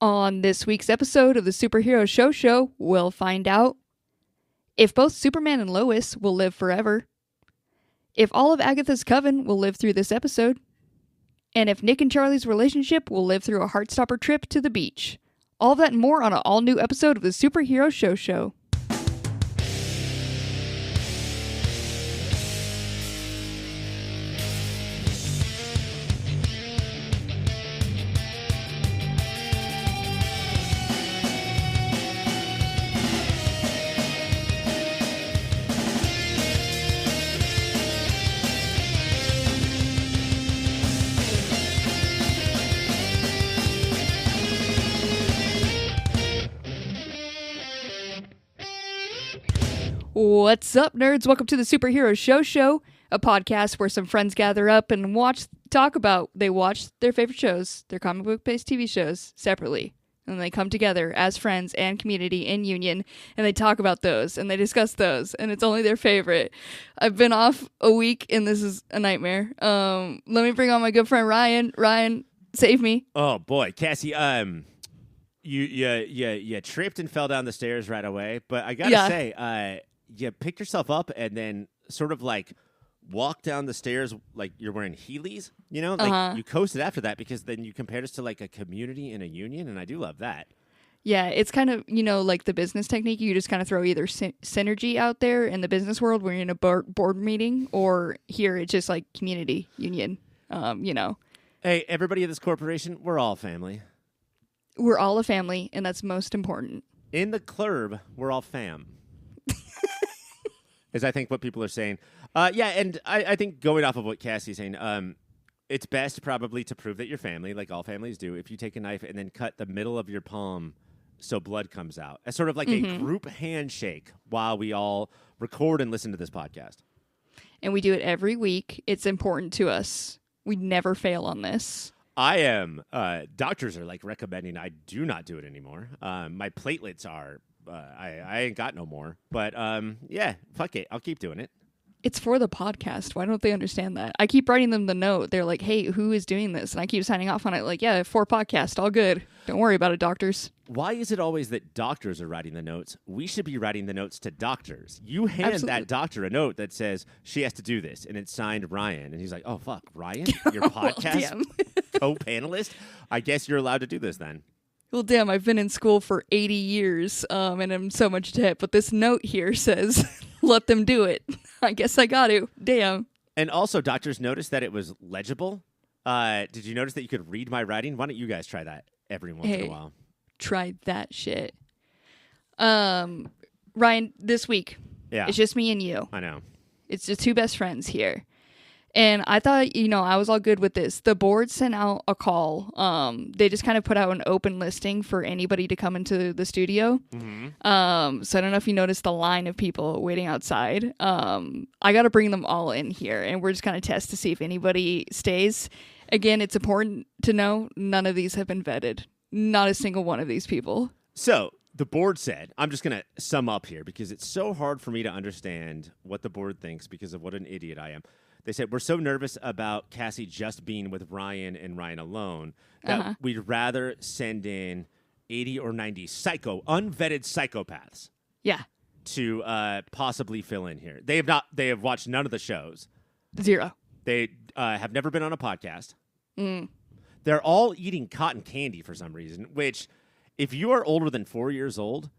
On this week's episode of the Superhero Show, we'll find out if both Superman and Lois will live forever, if all of Agatha's coven will live through this episode, and if Nick and Charlie's relationship will live through a Heartstopper trip to the beach. All of that and more on an all-new episode of the Superhero Show. What's up, nerds? Welcome to the Superhero Show, a podcast where some friends gather up and watch their favorite shows, their comic book-based TV shows, separately. And they come together as friends and community in union, and they talk about those, and they discuss those, and it's only their favorite. I've been off a week, and this is a nightmare. Let me bring on my good friend Ryan. Ryan, save me. Oh, boy. Cassie, you tripped and fell down the stairs right away, but I gotta say, you picked yourself up and then sort of like walked down the stairs like you're wearing Heelys, you know? Like you coasted after that because then you compared us to like a community and a union, and I do love that. Yeah, it's kind of, like the business technique. You just kind of throw either synergy out there in the business world where you're in a board meeting, or here it's just like community, union, Hey, everybody at this corporation, we're all family. We're all a family, and that's most important. In the club, we're all fam. Is I think what people are saying. And I think going off of what Cassie's saying, it's best probably to prove that you're family, like all families do, if you take a knife and then cut the middle of your palm so blood comes out. As sort of like a group handshake while we all record and listen to this podcast. And we do it every week. It's important to us. We never fail on this. I am. Doctors are like recommending I do not do it anymore. My platelets are... I ain't got no more. But, fuck it. I'll keep doing it. It's for the podcast. Why don't they understand that? I keep writing them the note. They're like, hey, who is doing this? And I keep signing off on it like, yeah, for podcast. All good. Don't worry about it, doctors. Why is it always that doctors are writing the notes? We should be writing the notes to doctors. You hand that doctor a note that says she has to do this, and it's signed Ryan. And he's like, oh, fuck, Ryan? Your podcast co-panelist? I guess you're allowed to do this then. Well, damn, I've been in school for 80 years, and I'm so much debt, but this note here says, let them do it. I guess I got to. Damn. And also, doctors noticed that it was legible. Did you notice that you could read my writing? Why don't you guys try that every once in a while? Try that shit. Ryan, this week, it's just me and you. I know. It's the two best friends here. And I thought, I was all good with this. The board sent out a call. They just kind of put out an open listing for anybody to come into the studio. Mm-hmm. So I don't know if you noticed the line of people waiting outside. I got to bring them all in here, and we're just going to test to see if anybody stays. Again, it's important to know none of these have been vetted. Not a single one of these people. So the board said, I'm just going to sum up here because it's so hard for me to understand what the board thinks because of what an idiot I am. They said, we're so nervous about Cassie just being with Ryan and Ryan alone that we'd rather send in 80 or 90 unvetted psychopaths to possibly fill in here. They have watched none of the shows. Zero. They have never been on a podcast. They're all eating cotton candy for some reason, which if you are older than 4 years old,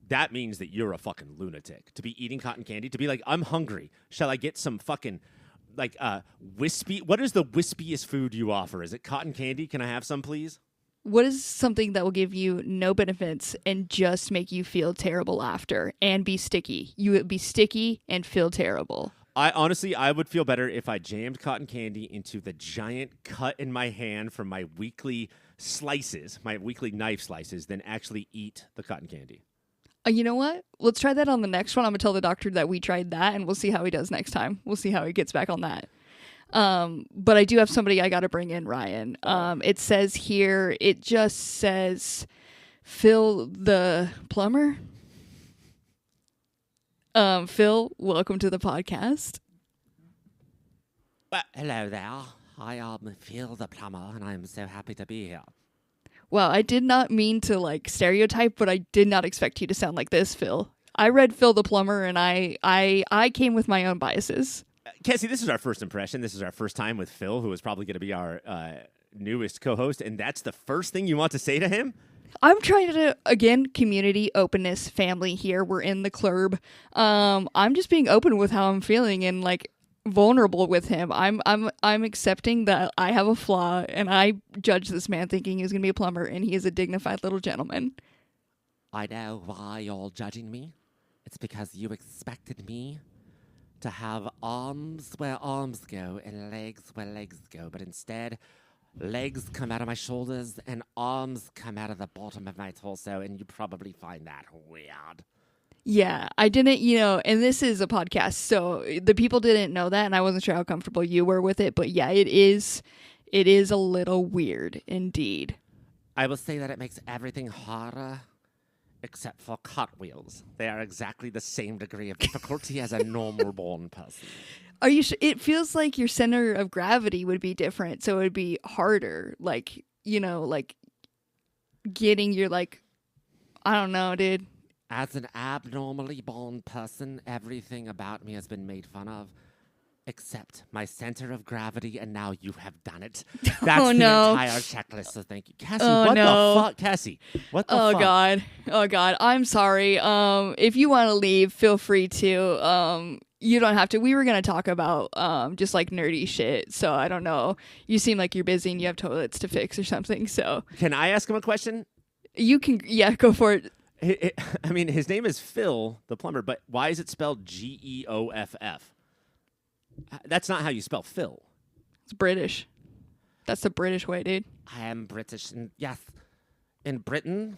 that means that you're a fucking lunatic. To be eating cotton candy, to be like, I'm hungry. Shall I get some fucking... wispy. What is the wispiest food you offer? Is it cotton candy? Can I have some, please? What is something that will give you no benefits and just make you feel terrible after and be sticky? You would be sticky and feel terrible. I would feel better if I jammed cotton candy into the giant cut in my hand from my weekly slices, my weekly knife slices, than actually eat the cotton candy. You know what? Let's try that on the next one. I'm going to tell the doctor that we tried that, and we'll see how he does next time. We'll see how he gets back on that. But I do have somebody I got to bring in, Ryan. It says here, it just says Phil the plumber. Phil, welcome to the podcast. Hello there. I am Phil the plumber, and I'm so happy to be here. Well, I did not mean to like stereotype, but I did not expect you to sound like this, Phil. I read Phil the Plumber, and I came with my own biases. Cassie, this is our first impression. This is our first time with Phil, who is probably going to be our newest co-host, and that's the first thing you want to say to him? I'm trying to, again, community, openness, family here. We're in the club. I'm just being open with how I'm feeling and like vulnerable with him. I'm accepting that I have a flaw, and I judge this man thinking he's going to be a plumber, and he is a dignified little gentleman. I know why you're judging me. It's because you expected me to have arms where arms go and legs where legs go, but instead, legs come out of my shoulders and arms come out of the bottom of my torso, and you probably find that weird. Yeah, I didn't, and this is a podcast, so the people didn't know that, and I wasn't sure how comfortable you were with it, but yeah, it is a little weird, indeed. I will say that it makes everything harder except for cartwheels. They are exactly the same degree of difficulty as a normal born person. Are you it feels like your center of gravity would be different, so it would be harder, like, like getting your, like, I don't know, dude. As an abnormally born person, everything about me has been made fun of, except my center of gravity, and now you have done it. That's the entire checklist, so thank you. Cassie, what the fuck? Cassie, what the fuck? Oh, God. I'm sorry. If you want to leave, feel free to. You don't have to. We were going to talk about just like nerdy shit, so I don't know. You seem like you're busy and you have toilets to fix or something, so. Can I ask him a question? You can, yeah, go for it. I mean, his name is Phil the Plumber, but why is it spelled Geoff? That's not how you spell Phil. It's British. That's the British way, dude. I am British, and yes, in Britain,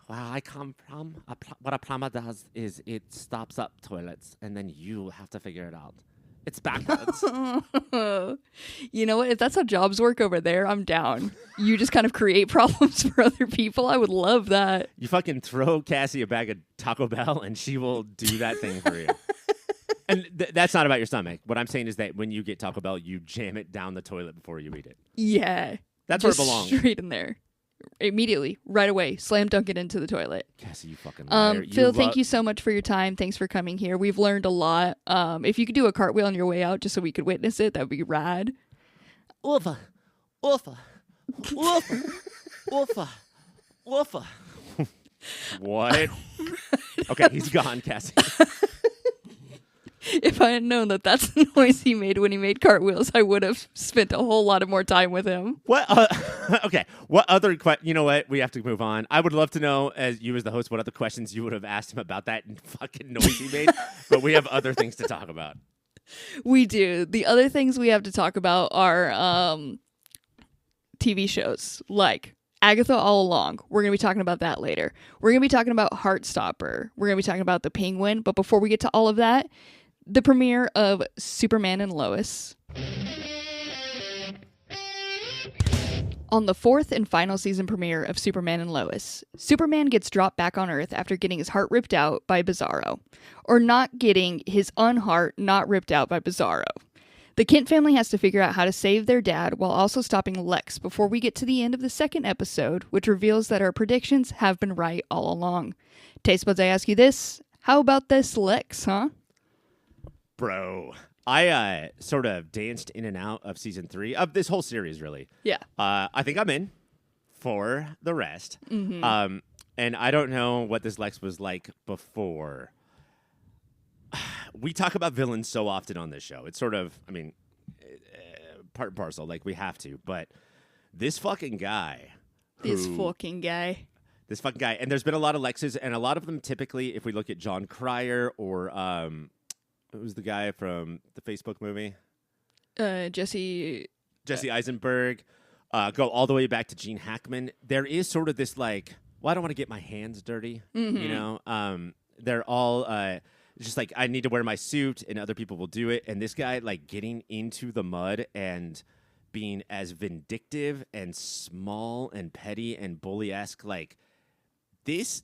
where I come from, what a plumber does is it stops up toilets, and then you have to figure it out. It's backwards. You know what? If that's how jobs work over there, I'm down. You just kind of create problems for other people. I would love that. You fucking throw Cassie a bag of Taco Bell, and she will do that thing for you. And that's not about your stomach. What I'm saying is that when you get Taco Bell, you jam it down the toilet before you eat it. Yeah. That's where it belongs. Straight in there. Immediately, right away, slam dunk it into the toilet. Cassie, you fucking liar. Phil, thank you so much for your time. Thanks for coming here. We've learned a lot. If you could do a cartwheel on your way out just so we could witness it, that would be rad. Oofa. Oofa. Oofa. Oofa. Oofa. What? Okay, he's gone, Cassie. If I had known that that's the noise he made when he made cartwheels, I would have spent a whole lot of more time with him. What? Okay. What other you know what? We have to move on. I would love to know, as you as the host, what other questions you would have asked him about that fucking noise he made. But we have other things to talk about. We do. The other things we have to talk about are TV shows like Agatha All Along. We're going to be talking about that later. We're going to be talking about Heartstopper. We're going to be talking about The Penguin. But before we get to all of that, the premiere of Superman and Lois. On the fourth and final season premiere of Superman and Lois, Superman gets dropped back on Earth after getting his heart ripped out by Bizarro. Or not getting his unheart not ripped out by Bizarro. The Kent family has to figure out how to save their dad while also stopping Lex before we get to the end of the second episode, which reveals that our predictions have been right all along. Taste buds, I ask you this. How about this Lex, huh? Bro, I sort of danced in and out of season 3 of this whole series, really. Yeah. I think I'm in for the rest. Mm-hmm. And I don't know what this Lex was like before. We talk about villains so often on this show. It's sort of, I mean, part and parcel, like we have to. But this fucking guy. This fucking guy. And there's been a lot of Lexes, and a lot of them typically, if we look at John Cryer or... who's the guy from the Facebook movie? Jesse Eisenberg. Go all the way back to Gene Hackman. There is sort of this like, well, I don't want to get my hands dirty. Mm-hmm. You know, they're all just like, I need to wear my suit, and other people will do it. And this guy, like, getting into the mud and being as vindictive and small and petty and bully-esque, like this.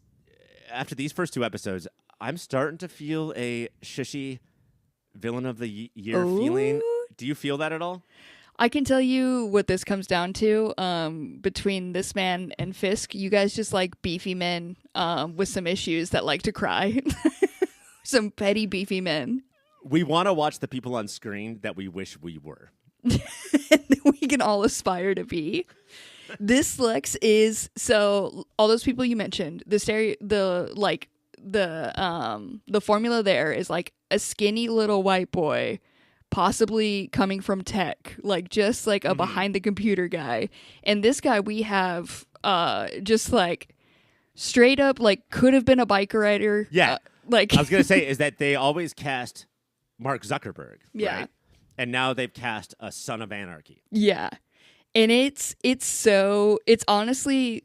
After these first 2 episodes, I'm starting to feel a shushy villain of the year feeling. Do you feel that at all? I can tell you what this comes down to. Between this man and Fisk, you guys just like beefy men with some issues that like to cry. Some petty beefy men. We want to watch the people on screen that we wish we were. We can all aspire to be. This Lex is so all those people you mentioned. The formula there is like a skinny little white boy, possibly coming from tech, like just like a behind the computer guy. And this guy we have just like straight up like could have been a bike rider. Yeah, like I was gonna say is that they always cast Mark Zuckerberg. Yeah. Right? And now they've cast a Son of Anarchy. Yeah. And it's honestly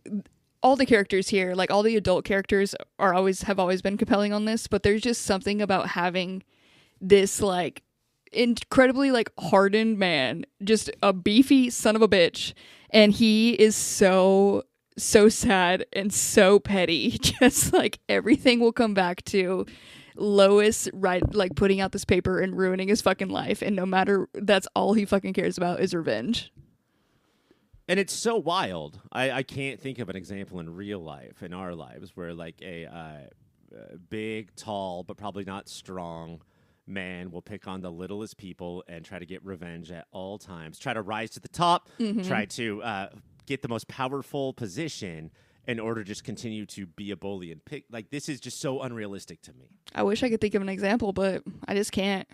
all the characters here, like all the adult characters have always been compelling on this, but there's just something about having this like incredibly like hardened man, just a beefy son of a bitch, and he is so sad and so petty. Just like everything will come back to Lois like putting out this paper and ruining his fucking life, and no matter, that's all he fucking cares about is revenge. And it's so wild. I can't think of an example in real life, in our lives, where like a big, tall, but probably not strong man will pick on the littlest people and try to get revenge at all times. Try to rise to the top, try to get the most powerful position in order to just continue to be a bully and pick. Like, this is just so unrealistic to me. I wish I could think of an example, but I just can't.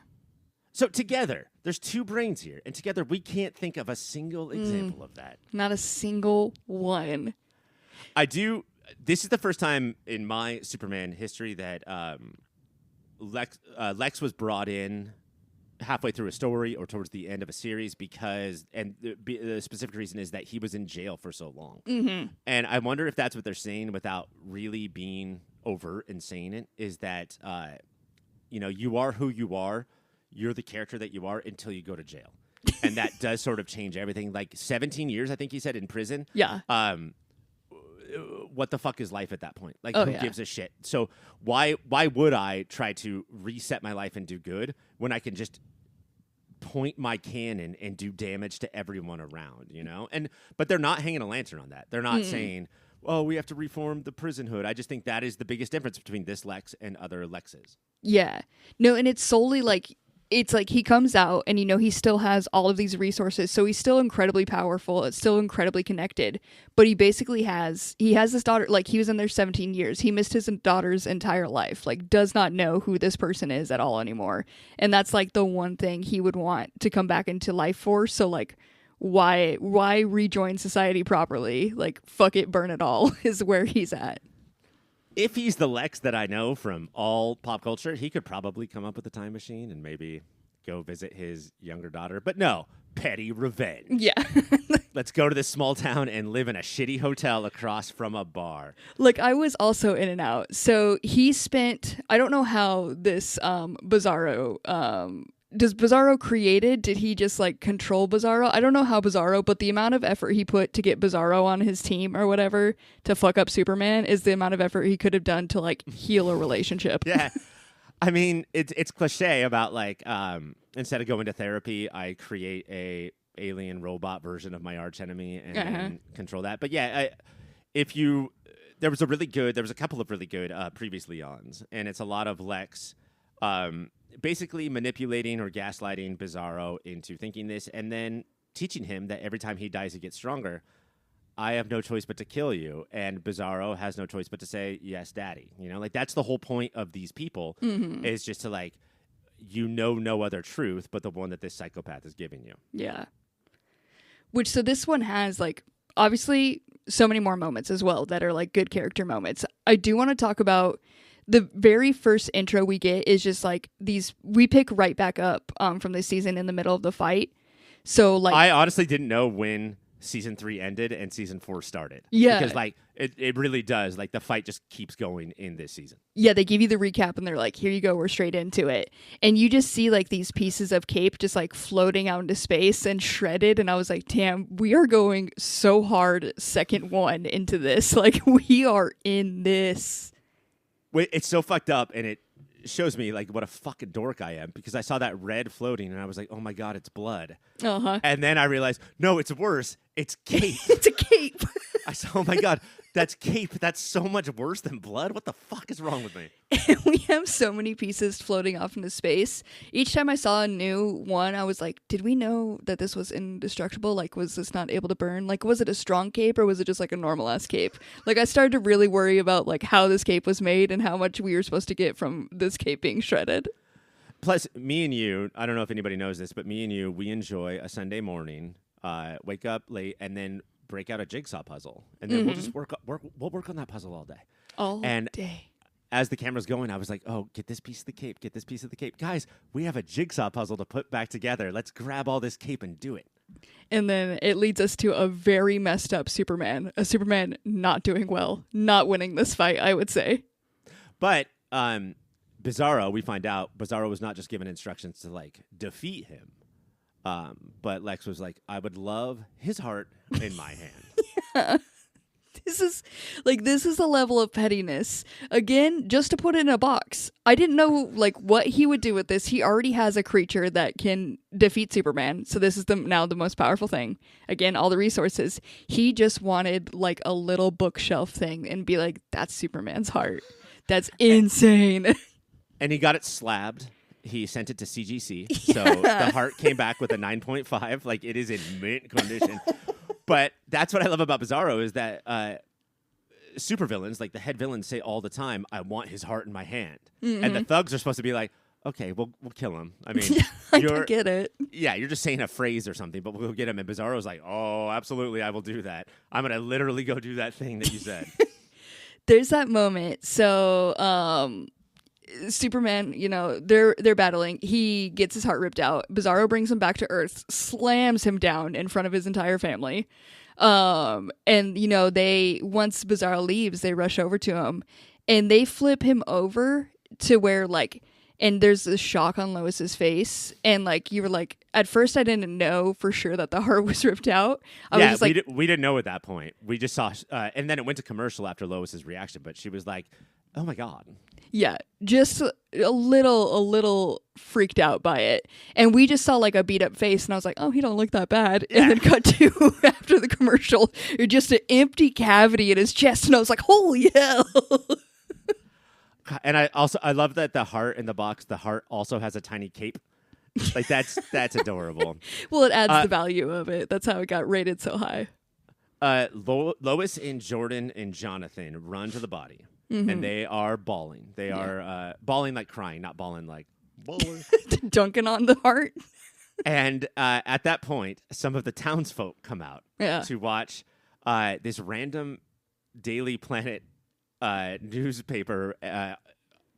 So together, there's two brains here, and together we can't think of a single example of that. Not a single one. This is the first time in my Superman history that Lex was brought in halfway through a story or towards the end of a series because, and the specific reason is that he was in jail for so long. Mm-hmm. And I wonder if that's what they're saying without really being overt and saying it, is that, you are who you are. You're the character that you are until you go to jail. And that does sort of change everything. Like 17 years, I think he said, in prison. Yeah. What the fuck is life at that point? Like, who gives a shit? So why would I try to reset my life and do good when I can just point my cannon and do damage to everyone around, But they're not hanging a lantern on that. They're not saying, oh, we have to reform the prison hood. I just think that is the biggest difference between this Lex and other Lexes. Yeah. No, and it's solely like, it's like he comes out and, he still has all of these resources. So he's still incredibly powerful. It's still incredibly connected. But he basically has this daughter, like he was in there 17 years. He missed his daughter's entire life, like does not know who this person is at all anymore. And that's like the one thing he would want to come back into life for. So like, why rejoin society properly? Like, fuck it, burn it all is where he's at. If he's the Lex that I know from all pop culture, he could probably come up with a time machine and maybe go visit his younger daughter. But no, petty revenge. Yeah. Let's go to this small town and live in a shitty hotel across from a bar. Like, I was also in and out. So he spent, I don't know how this Bizarro, does Bizarro created? Did he just like control Bizarro? I don't know how Bizarro, but the amount of effort he put to get Bizarro on his team or whatever to fuck up Superman is the amount of effort he could have done to like heal a relationship. Yeah. I mean, it's cliche about like, instead of going to therapy, I create a alien robot version of my arch enemy and then control that. But yeah, there was a couple of really good previous Leons, and it's a lot of Lex basically manipulating or gaslighting Bizarro into thinking this, and then teaching him that every time he dies, he gets stronger. I have no choice but to kill you, and Bizarro has no choice but to say, yes, daddy. Like that's the whole point of these people, is just to like, no other truth but the one that this psychopath is giving you. Yeah. So this one has like, obviously so many more moments as well that are like good character moments. I do want to talk about the very first intro we get is just like we pick right back up from this season in the middle of the fight. So like, I honestly didn't know when season 3 ended and season 4 started. Yeah. Because like it really does. Like the fight just keeps going in this season. Yeah, they give you the recap and they're like, here you go, we're straight into it. And you just see like these pieces of cape just like floating out into space and shredded. And I was like, damn, we are going so hard second one into this. Like we are in this. It's so fucked up, and it shows me like what a fucking dork I am because I saw that red floating and I was like, oh my God, it's blood. Uh-huh. And then I realized, no, it's worse. It's cape. It's a cape. I said, oh my God, that's cape. That's so much worse than blood. What the fuck is wrong with me? We have so many pieces floating off into space. Each time I saw a new one, I was like, did we know that this was indestructible? Like, was this not able to burn? Like, was it a strong cape or was it just like a normal ass cape? Like, I started to really worry about like how this cape was made and how much we were supposed to get from this cape being shredded. Plus, me and you, I don't know if anybody knows this, but me and you, we enjoy a Sunday morning, wake up late, and then break out a jigsaw puzzle. And then we'll just work on that puzzle all day. All day. As the camera's going, I was like, oh, get this piece of the cape, get this piece of the cape. Guys, we have a jigsaw puzzle to put back together. Let's grab all this cape and do it. And then it leads us to a very messed up Superman. A Superman not doing well, not winning this fight, I would say. But Bizarro, we find out, Bizarro was not just given instructions to, like, defeat him. But Lex was like, I would love his heart in my hand. Yeah. This is a level of pettiness. Again, just to put it in a box. I didn't know like what he would do with this. He already has a creature that can defeat Superman. So this is now the most powerful thing. Again, all the resources. He just wanted like a little bookshelf thing and be like, that's Superman's heart. That's insane. And he got it slabbed. He sent it to CGC. So the heart came back with a 9.5. Like it is in mint condition. But that's what I love about Bizarro is that supervillains, like the head villains, say all the time, I want his heart in my hand. Mm-hmm. And the thugs are supposed to be like, okay, we'll kill him. I mean, I get it. Yeah, you're just saying a phrase or something, but we'll get him. And Bizarro's like, oh, absolutely, I will do that. I'm going to literally go do that thing that you said. There's that moment. So Superman, you know, they're battling. He gets his heart ripped out. Bizarro brings him back to Earth, slams him down in front of his entire family. And you know, once Bizarro leaves, they rush over to him and they flip him over to where like, and there's this shock on Lois's face. And like, you were like, at first I didn't know for sure that the heart was ripped out. I was just like, we didn't know at that point. We just saw, and then it went to commercial after Lois's reaction, but she was like, oh my God. Yeah, just a little freaked out by it. And we just saw like a beat up face and I was like, oh, he don't look that bad. Yeah. And then cut to after the commercial, just an empty cavity in his chest. And I was like, holy hell. And I love that the heart in the box, the heart also has a tiny cape. Like that's adorable. Well, it adds the value of it. That's how it got rated so high. Lois and Jordan and Jonathan run to the body. Mm-hmm. And they are bawling. They are bawling like crying, not bawling like bawling. Dunking on the heart. And at that point, some of the townsfolk come out to watch this random Daily Planet newspaper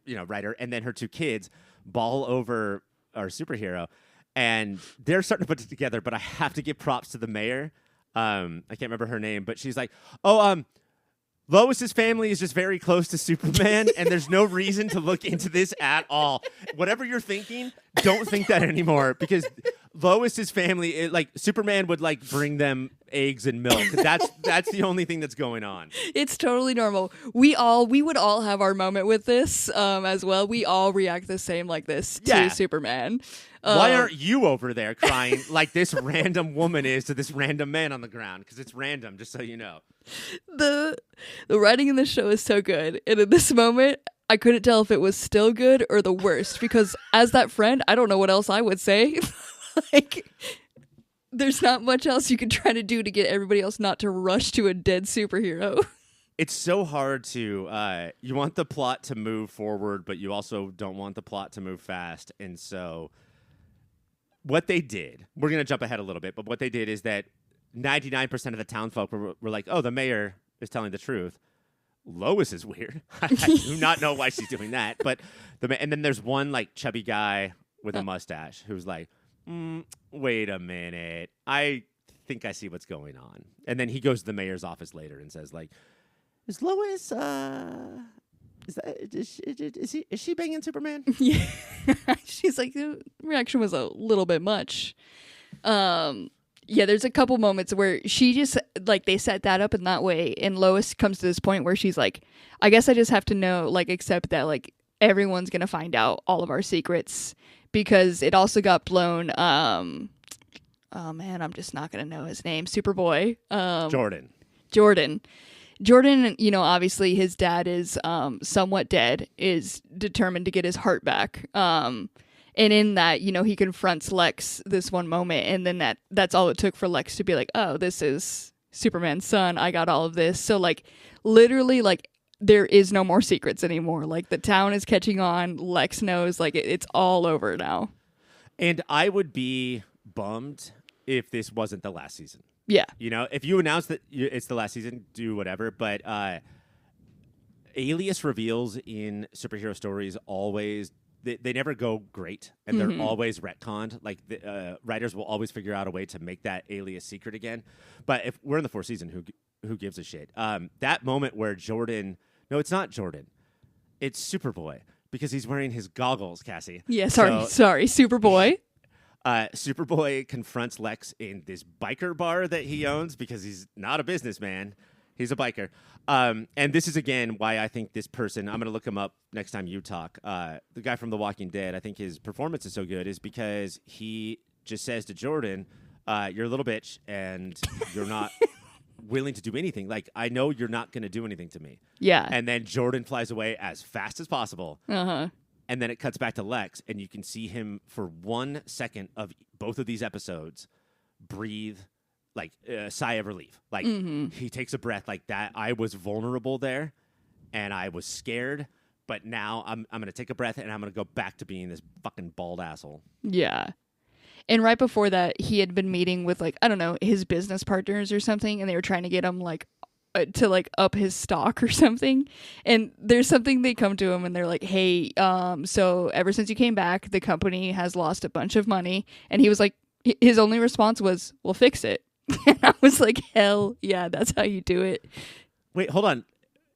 writer and then her two kids bawl over our superhero. And they're starting to put it together, but I have to give props to the mayor. I can't remember her name, but she's like, Lois's family is just very close to Superman, and there's no reason to look into this at all. Whatever you're thinking, don't think that anymore, because Lois's family, like Superman would like bring them eggs and milk. That's the only thing that's going on. It's totally normal. We would all have our moment with this as well. We all react the same like this to Superman. Why aren't you over there crying like this random woman is to this random man on the ground? Because it's random, just so you know. The writing in this show is so good. And in this moment, I couldn't tell if it was still good or the worst. Because as that friend, I don't know what else I would say. Like, there's not much else you can try to do to get everybody else not to rush to a dead superhero. It's so hard to, you want the plot to move forward, but you also don't want the plot to move fast. And so what they did, we're going to jump ahead a little bit, but what they did is that 99% of the townfolk were like, oh, the mayor is telling the truth. Lois is weird. I do not know why she's doing that. But and then there's one like chubby guy with a mustache who's like, wait a minute. I think I see what's going on. And then he goes to the mayor's office later and says, like, is Lois, is she banging Superman? Yeah. She's like, the reaction was a little bit much. Yeah, there's a couple moments where she just, like, they set that up in that way. And Lois comes to this point where she's like, I guess I just have to know, like, accept that, like, everyone's going to find out all of our secrets, because it also got blown. Oh man, I'm just not going to know his name. Superboy. Jordan, obviously his dad is somewhat dead, is determined to get his heart back. And in that, he confronts Lex this one moment, and then that's all it took for Lex to be like, oh, this is Superman's son. I got all of this. So, like, literally, like, there is no more secrets anymore. Like, the town is catching on. Lex knows, like, it's all over now. And I would be bummed if this wasn't the last season. Yeah. If you announce that it's the last season, do whatever. But alias reveals in superhero stories always, they never go great, and they're always retconned. Like, the writers will always figure out a way to make that alias secret again. But if we're in the fourth season, who gives a shit? That moment where Jordan... No, it's not Jordan. It's Superboy, because he's wearing his goggles, Cassie. Yeah, sorry, Superboy. Superboy confronts Lex in this biker bar that he owns, because he's not a businessman. He's a biker. And this is, again, why I think this person, I'm going to look him up next time you talk, the guy from The Walking Dead, I think his performance is so good is because he just says to Jordan, you're a little bitch, and you're not willing to do anything. Like, I know you're not going to do anything to me. Yeah. And then Jordan flies away as fast as possible. Uh-huh. And then it cuts back to Lex, and you can see him for 1 second of both of these episodes breathe, like a sigh of relief. Like, he takes a breath like that. I was vulnerable there, and I was scared, but now I'm going to take a breath, and I'm going to go back to being this fucking bald asshole. Yeah. And right before that, he had been meeting with, like, I don't know, his business partners or something, and they were trying to get him, like, to, like, up his stock or something. And there's something, they come to him and they're like, hey, so ever since you came back, the company has lost a bunch of money. And he was like, his only response was, we'll fix it. And I was like, hell yeah, that's how you do it. Wait, hold on.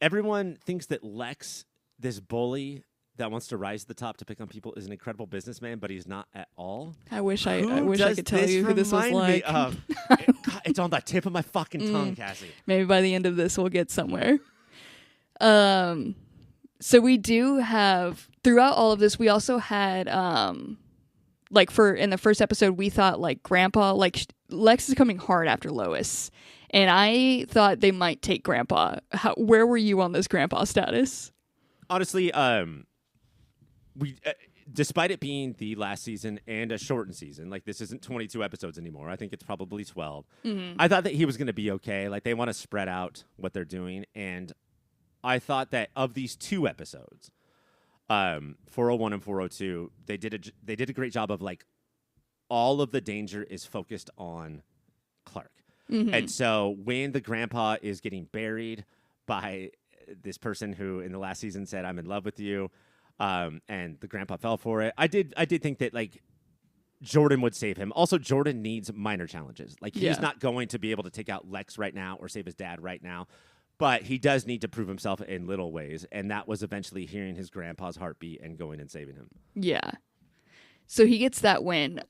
Everyone thinks that Lex, this bully that wants to rise to the top to pick on people, is an incredible businessman, but he's not at all. I wish I could tell you who this was like. It's on the tip of my fucking tongue, Cassie. Maybe by the end of this, we'll get somewhere. So we do have, throughout all of this, we also had, like, in the first episode, we thought, like, Grandpa, like, Lex is coming hard after Lois. And I thought they might take Grandpa. Where were you on this Grandpa status? Honestly, we, despite it being the last season and a shortened season, like, this isn't 22 episodes anymore. I think it's probably 12. I thought that he was going to be okay. Like, they want to spread out what they're doing. And I thought that of these 2 episodes, 401 and 402, they did a great job of, like, all of the danger is focused on Clark. And so when the grandpa is getting buried by this person who in the last season said, I'm in love with you, and the grandpa fell for it, I did think that, like, Jordan would save him. Also, Jordan needs minor challenges. Like, he's not going to be able to take out Lex right now or save his dad right now, but he does need to prove himself in little ways, and that was eventually hearing his grandpa's heartbeat and going and saving him. Yeah. So he gets that win.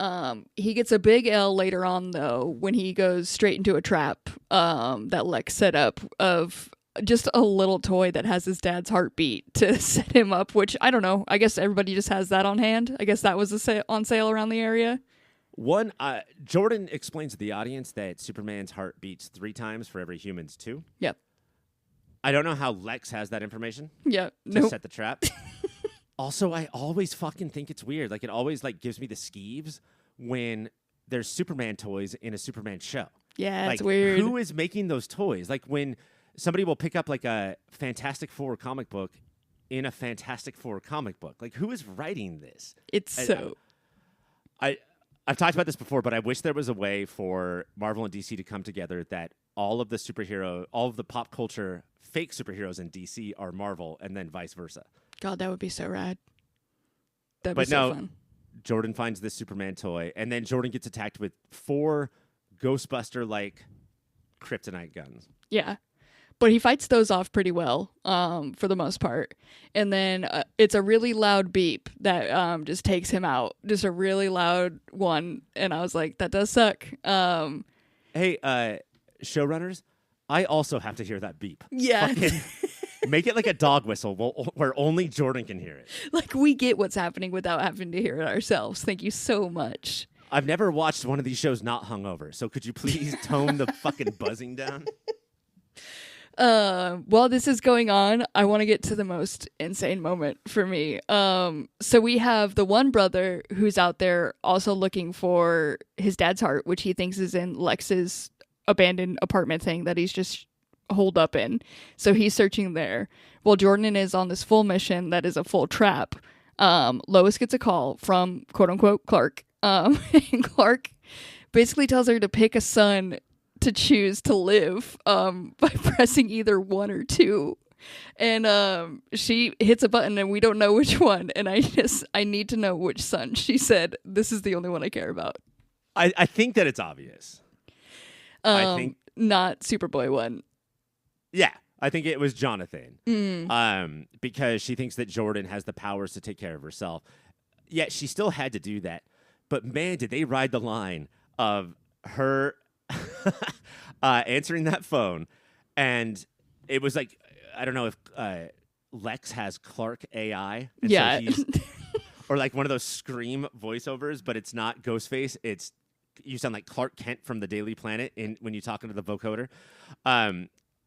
He gets a big L later on, though, when he goes straight into a trap that Lex set up of just a little toy that has his dad's heartbeat to set him up, which, I don't know. I guess everybody just has that on hand. I guess that was on sale around the area. Jordan explains to the audience that Superman's heart beats 3 times for every human's 2. Yep. I don't know how Lex has that information. Yeah. To set the trap. Also, I always fucking think it's weird. Like, it always, like, gives me the skeeves when there's Superman toys in a Superman show. Yeah, like, it's weird. Who is making those toys? Like, when somebody will pick up, like, a Fantastic Four comic book in a Fantastic Four comic book. Like, who is writing this? I've talked about this before, but I wish there was a way for Marvel and DC to come together that all of the pop culture fake superheroes in DC are Marvel, and then vice versa. God, that would be so rad. That'd be so fun. Jordan finds this Superman toy, and then Jordan gets attacked with 4 Ghostbuster-like kryptonite guns. Yeah. But he fights those off pretty well, for the most part. And then it's a really loud beep that just takes him out. Just a really loud one. And I was like, that does suck. Hey, showrunners, I also have to hear that beep. Yeah. Make it like a dog whistle where only Jordan can hear it. Like, we get what's happening without having to hear it ourselves. Thank you so much. I've never watched one of these shows not hungover, so could you please tone the fucking buzzing down? While this is going on, I want to get to the most insane moment for me. So we have the one brother who's out there also looking for his dad's heart, which he thinks is in Lex's abandoned apartment thing that he's just holed up in. So he's searching there. While Jordan is on this full mission that is a full trap, Lois gets a call from quote unquote Clark. And Clark basically tells her to pick a son to choose to live by pressing either 1 or 2. And she hits a button and we don't know which one. And I need to know which son. She said, this is the only one I care about. I think that it's obvious. I think not Superboy one. Yeah, I think it was Jonathan. Because she thinks that Jordan has the powers to take care of herself. Yet she still had to do that. But man, did they ride the line of her answering that phone. And it was like, I don't know if Lex has Clark AI. And yeah. So or like one of those Scream voiceovers, but it's not Ghostface. You sound like Clark Kent from the Daily Planet when you talk into the vocoder.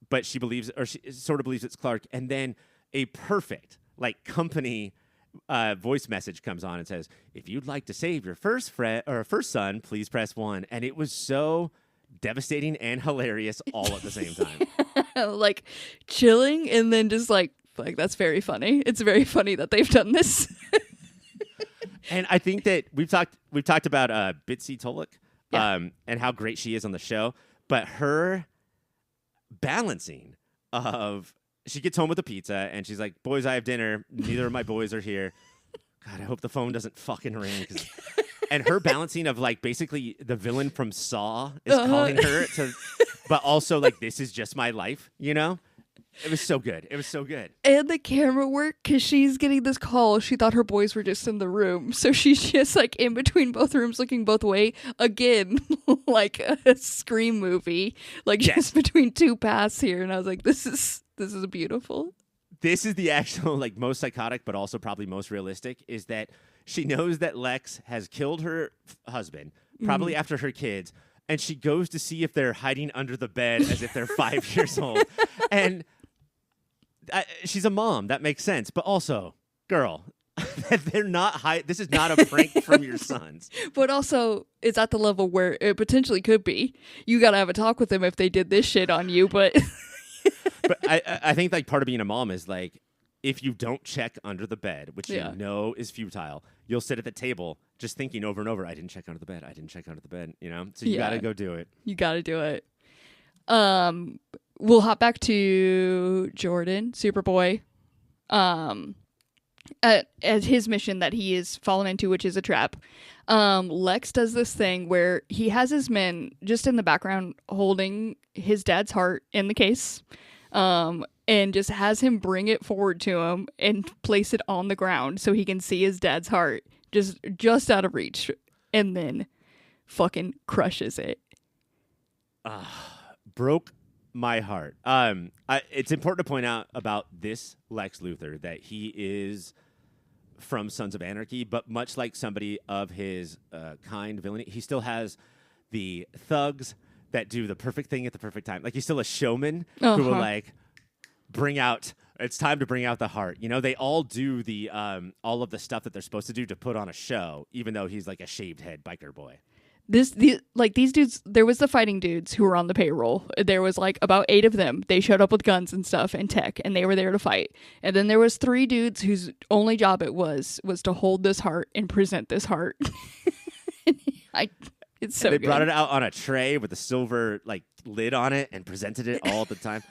But she believes, or she sort of believes it's Clark. And then a perfect like company voice message comes on and says, if you'd like to save your first son, please press 1. And it was so devastating and hilarious all at the same time. Like chilling and then just like that's very funny. It's very funny that they've done this. And I think that we've talked about Bitsy Tolik and how great she is on the show, but her balancing of she gets home with a pizza and she's like, boys, I have dinner. Neither of my boys are here. God, I hope the phone doesn't fucking ring. And her balancing of like basically the villain from Saw is calling her to, but also like, this is just my life, you know? It was so good. It was so good. And the camera work, because she's getting this call. She thought her boys were just in the room. So she's just like in between both rooms looking both way. Again, like a Scream movie. Like just between 2 paths here. And I was like, this is beautiful. This is the actual like most psychotic, but also probably most realistic, is that she knows that Lex has killed her husband, probably after her kids. And she goes to see if they're hiding under the bed as if they're 5 years old. And she's a mom. That makes sense. But also, girl, they're not this is not a prank from your sons. But also, it's at the level where it potentially could be. You got to have a talk with them if they did this shit on you. But but I think like part of being a mom is like, if you don't check under the bed, which you know is futile, you'll sit at the table just thinking over and over, I didn't check under the bed. I didn't check under the bed, you know? So you got to go do it. You got to do it. We'll hop back to Jordan, Superboy, at his mission that he is fallen into, which is a trap. Lex does this thing where he has his men just in the background holding his dad's heart in the case, and just has him bring it forward to him and place it on the ground so he can see his dad's heart just out of reach, and then fucking crushes it. Broke my heart. It's important to point out about this Lex Luthor that he is from Sons of Anarchy, but much like somebody of his kind villainy, he still has the thugs that do the perfect thing at the perfect time. Like he's still a showman who will like it's time to bring out the heart. You know, they all do the all of the stuff that they're supposed to do to put on a show, even though he's like a shaved head biker boy. These dudes, there was the fighting dudes who were on the payroll. There was like about 8 of them. They showed up with guns and stuff and tech, and they were there to fight. And then there was 3 dudes whose only job it was to hold this heart and present this heart. It's so and they good. brought it out on a tray with a silver like lid on it and presented it all the time.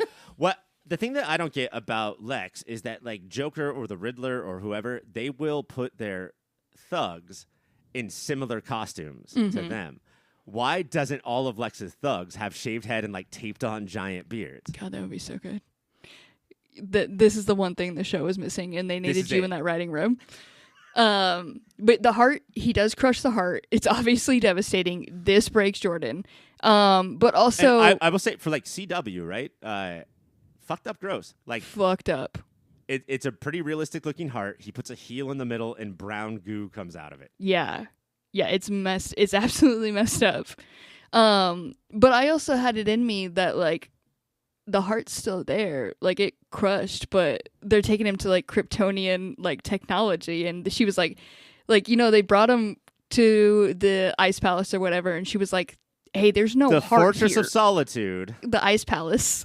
The thing that I don't get about Lex is that like Joker or the Riddler or whoever, they will put their thugs in similar costumes to them. Why doesn't all of Lex's thugs have shaved head and like taped on giant beards? God, that would be so good. This is the one thing the show is missing, and they needed you in that writing room. But the heart, he does crush the heart. It's obviously devastating. This breaks Jordan. But also, and I will say for like CW, right? fucked up gross. Like fucked up. It's a pretty realistic looking heart. He puts a heel in the middle and brown goo comes out of it. Yeah. Yeah, it's absolutely messed up. But I also had it in me that like the heart's still there. Like it crushed, but they're taking him to like Kryptonian like technology, and she was like they brought him to the Ice Palace or whatever, and she was like, "Hey, there's no the heart Fortress here." of Solitude. The Ice Palace.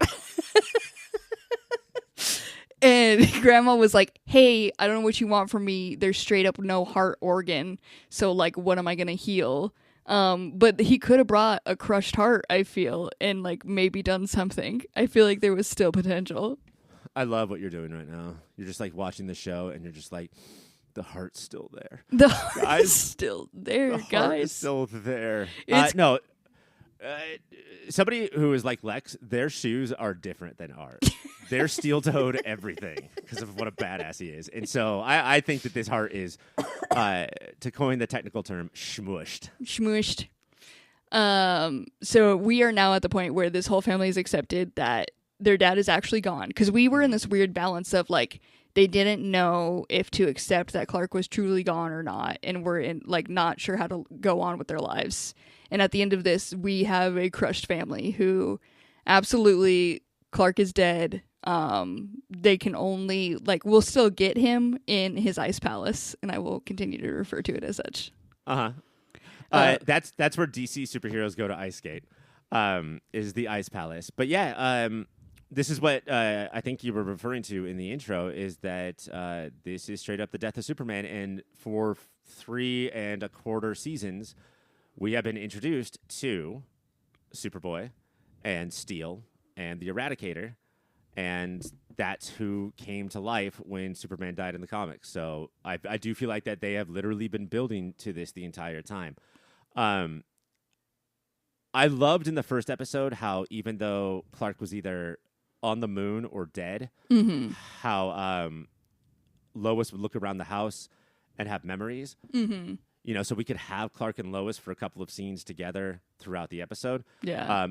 And Grandma was like, "Hey, I don't know what you want from me. There's straight up no heart organ. So like, what am I gonna heal?" But he could have brought a crushed heart, I feel, and like maybe done something. I feel like there was still potential. I love what you're doing right now. You're just like watching the show and you're just like, the heart's still there. The heart is still there, the guys. Heart is still there. No. Somebody who is like Lex, their shoes are different than ours. They're steel-toed everything because of what a badass he is. And so I think that this heart is, to coin the technical term, shmushed. Shmushed. So we are now at the point where this whole family has accepted that their dad is actually gone. Because we were in this weird balance of like, they didn't know if to accept that Clark was truly gone or not. And we're in like not sure how to go on with their lives. And at the end of this, we have a crushed family who absolutely Clark is dead. They can only like we'll still get him in his ice palace, and I will continue to refer to it as such. That's where DC superheroes go to ice skate. Is the ice palace. But yeah, this is what I think you were referring to in the intro is that this is straight up the death of Superman, and for 3 1/4 seasons we have been introduced to Superboy and Steel and the Eradicator, and that's who came to life when Superman died in the comics. So I do feel like that they have literally been building to this the entire time. I loved in the first episode how even though Clark was either on the moon or dead, how Lois would look around the house and have memories. Mm-hmm. You know, so we could have Clark and Lois for a couple of scenes together throughout the episode. Yeah.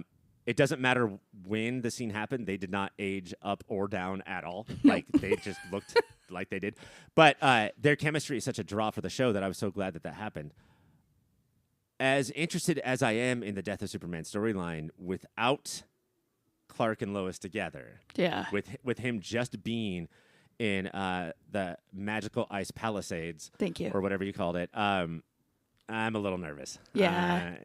It doesn't matter when the scene happened. They did not age up or down at all. Like, they just looked like they did. But their chemistry is such a draw for the show that I was so glad that happened. As interested as I am in the Death of Superman storyline, without Clark and Lois together, with him just being in the magical ice palisades, thank you, or whatever you called it, I'm a little nervous. Yeah.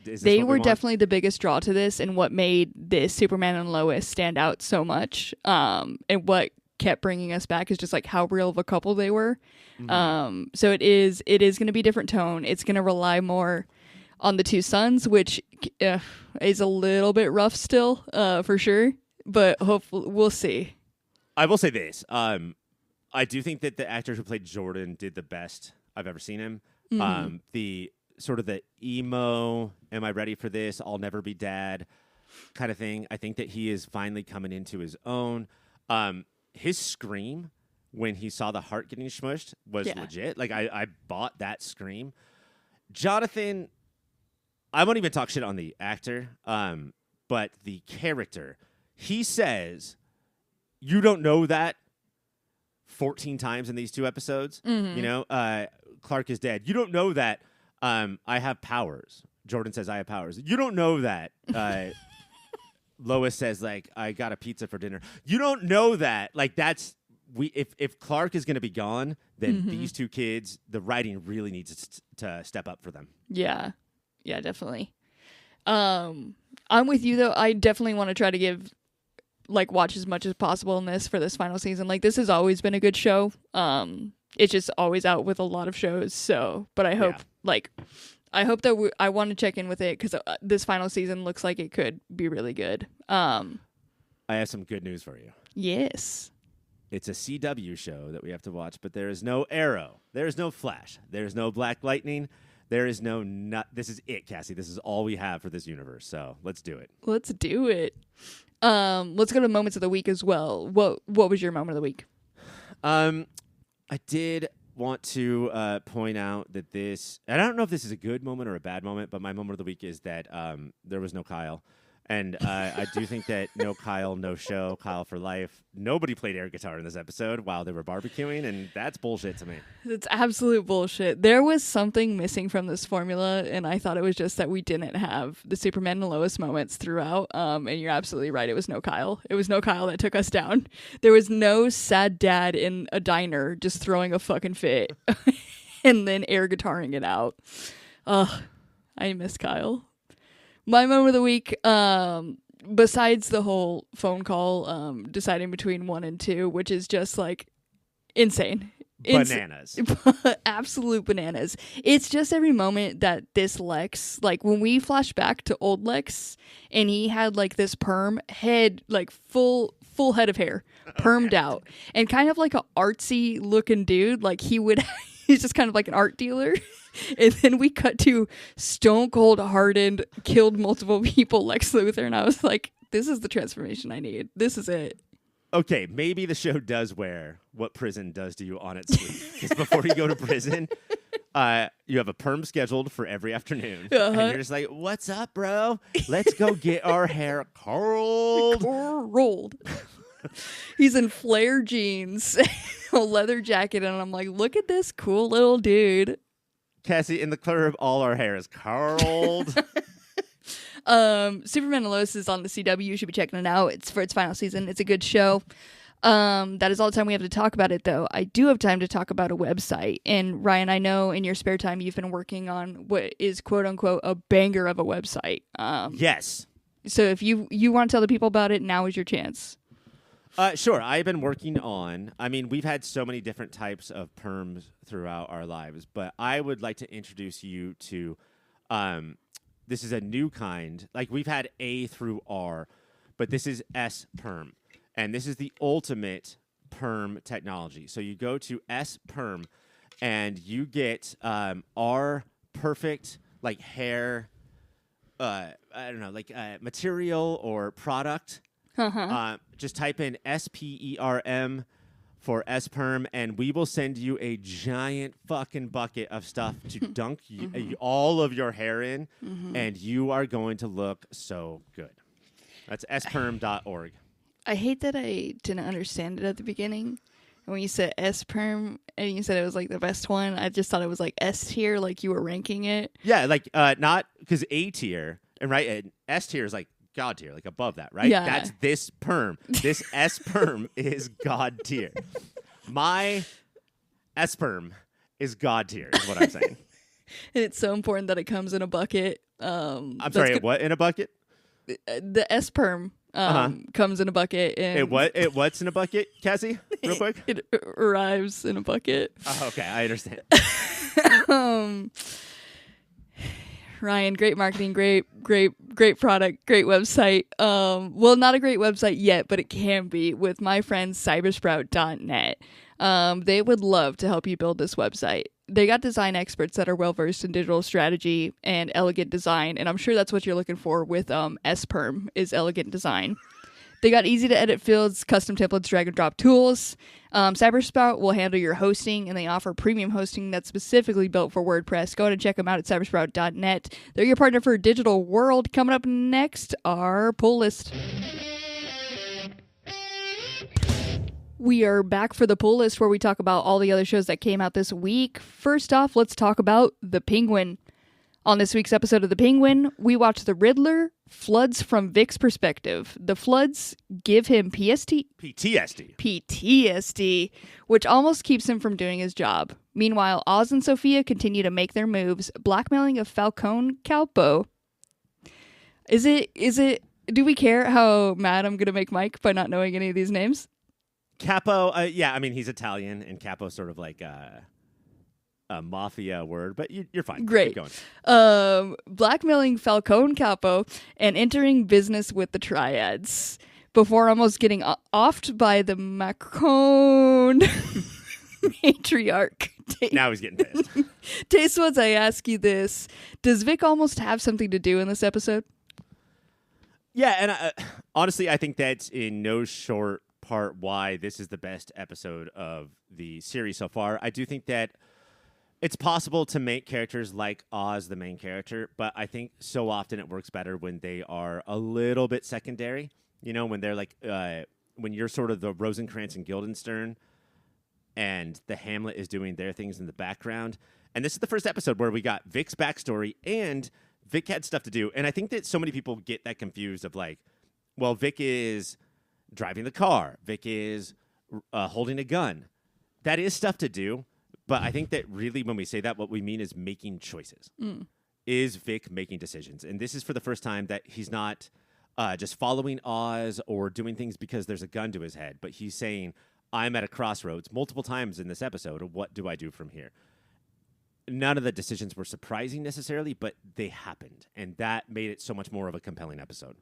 They were definitely the biggest draw to this, and what made this Superman and Lois stand out so much. And what kept bringing us back is just like how real of a couple they were. Mm-hmm. So it is going to be a different tone. It's going to rely more on the two sons, which is a little bit rough still, for sure. But hopefully, we'll see. I will say this: I do think that the actor who played Jordan did the best I've ever seen him. Mm-hmm. The sort of the emo, am I ready for this? I'll never be dad kind of thing. I think that he is finally coming into his own. His scream when he saw the heart getting smushed was legit. Like, I bought that scream. Jonathan, I won't even talk shit on the actor, but the character, he says, you don't know that 14 times in these 2 episodes. Mm-hmm. You know, Clark is dead. You don't know that I have powers. Jordan says I have powers. You don't know that. Lois says, like, I got a pizza for dinner. You don't know that. Like, that's if Clark is going to be gone, then these 2 kids, the writing really needs to step up for them. Yeah. Yeah, definitely. I'm with you, though. I definitely want to try to give, like, watch as much as possible in this for this final season. Like, this has always been a good show. It's just always out with a lot of shows. So, but I hope, I hope that I want to check in with it because this final season looks like it could be really good. I have some good news for you. Yes. It's a CW show that we have to watch, but there is no Arrow. There is no Flash. There is no Black Lightning. There is no This is it, Cassie. This is all we have for this universe. So let's do it. Let's do it. Let's go to moments of the week as well. What was your moment of the week? I did want to point out that I don't know if this is a good moment or a bad moment, but my moment of the week is that there was no Kyle. And I do think that no Kyle, no show, Kyle for life. Nobody played air guitar in this episode while they were barbecuing, and that's bullshit to me. It's absolute bullshit. There was something missing from this formula, and I thought it was just that we didn't have the Superman and Lois moments throughout. And you're absolutely right. It was no Kyle. It was no Kyle that took us down. There was no sad dad in a diner just throwing a fucking fit and then air guitaring it out. Ugh, I miss Kyle. My moment of the week, besides the whole phone call, deciding between 1 and 2, which is just like insane. Bananas. Absolute bananas. It's just every moment that this Lex, like when we flash back to old Lex and he had like this perm head, like full head of hair, permed out, and kind of like a artsy looking dude. Like he's just kind of like an art dealer. And then we cut to stone cold hardened, killed multiple people Lex Luthor, and I was like, this is the transformation I need. This is it. Okay, maybe the show does wear what prison does to you on its sleeve. Because before you go to prison, you have a perm scheduled for every afternoon. And you're just like, what's up, bro? Let's go get our hair curled. He's in flare jeans, a leather jacket, and I'm like, look at this cool little dude. Cassie, in the club, all our hair is curled. Superman and Lois is on the CW. You should be checking it out. It's for its final season. It's a good show. That is all the time we have to talk about it, though. I do have time to talk about a website. And Ryan, I know in your spare time you've been working on what is quote unquote a banger of a website. Yes. So if you want to tell the people about it, now is your chance. Sure. I've been working on, we've had so many different types of perms throughout our lives, but I would like to introduce you to, this is a new kind. Like we've had A through R, but this is S perm. And this is the ultimate perm technology. So you go to S perm and you get, our perfect like hair, material or product. Just type in SPERM for S-Perm, and we will send you a giant fucking bucket of stuff to dunk all of your hair in, and you are going to look so good. That's sperm.org. I hate that I didn't understand it at the beginning. And when you said S-Perm, and you said it was like the best one, I just thought it was like S tier, like you were ranking it. Yeah, like not because A tier, and right, and S tier is like God tier, like above that, right? Yeah. That's this perm. This S perm is God tier. My S perm is God tier, is what I'm saying. And it's so important that it comes in a bucket. I'm sorry, what in a bucket? The S perm comes in a bucket. And what's in a bucket, Cassie? Real quick. It arrives in a bucket. Oh, okay, I understand. Ryan, great marketing, great product, great website. Well, not a great website yet, but it can be with my friends cybersprout.net. They would love to help you build this website. They got design experts that are well-versed in digital strategy and elegant design, and I'm sure that's what you're looking for with S-Perm is elegant design. They got easy-to-edit fields, custom templates, drag-and-drop tools. Cybersprout will handle your hosting, and they offer premium hosting that's specifically built for WordPress. Go ahead and check them out at cybersprout.net. They're your partner for a digital world. Coming up next, our pull list. We are back for the pull list where we talk about all the other shows that came out this week. First off, let's talk about The Penguin. On this week's episode of The Penguin, we watch the Riddler floods from Vic's perspective. The floods give him PTSD, which almost keeps him from doing his job. Meanwhile, Oz and Sophia continue to make their moves, blackmailing a Falcone Calpo. Do we care how mad I'm going to make Mike by not knowing any of these names? Capo, he's Italian, and Capo's sort of like a mafia word, but you're fine. Great. Keep going. Blackmailing Falcone Capo and entering business with the Triads before almost getting offed by the Macron matriarch. Now he's getting pissed. Taste Buds, I ask you this. Does Vic almost have something to do in this episode? Yeah, and honestly, I think that's in no short part why this is the best episode of the series so far. I do think that It's possible to make characters like Oz the main character, but I think so often it works better when they are a little bit secondary. You know, when they're like, when you're sort of the Rosencrantz and Guildenstern, and the Hamlet is doing their things in the background. And this is the first episode where we got Vic's backstory, and Vic had stuff to do. And I think that so many people get that confused of like, well, Vic is driving the car. Vic is holding a gun. That is stuff to do. But I think that really when we say that, what we mean is making choices. Is Vic making decisions? And this is for the first time that he's not just following Oz or doing things because there's a gun to his head. But he's saying, I'm at a crossroads multiple times in this episode. What do I do from here? None of the decisions were surprising necessarily, but they happened. And that made it so much more of a compelling episode.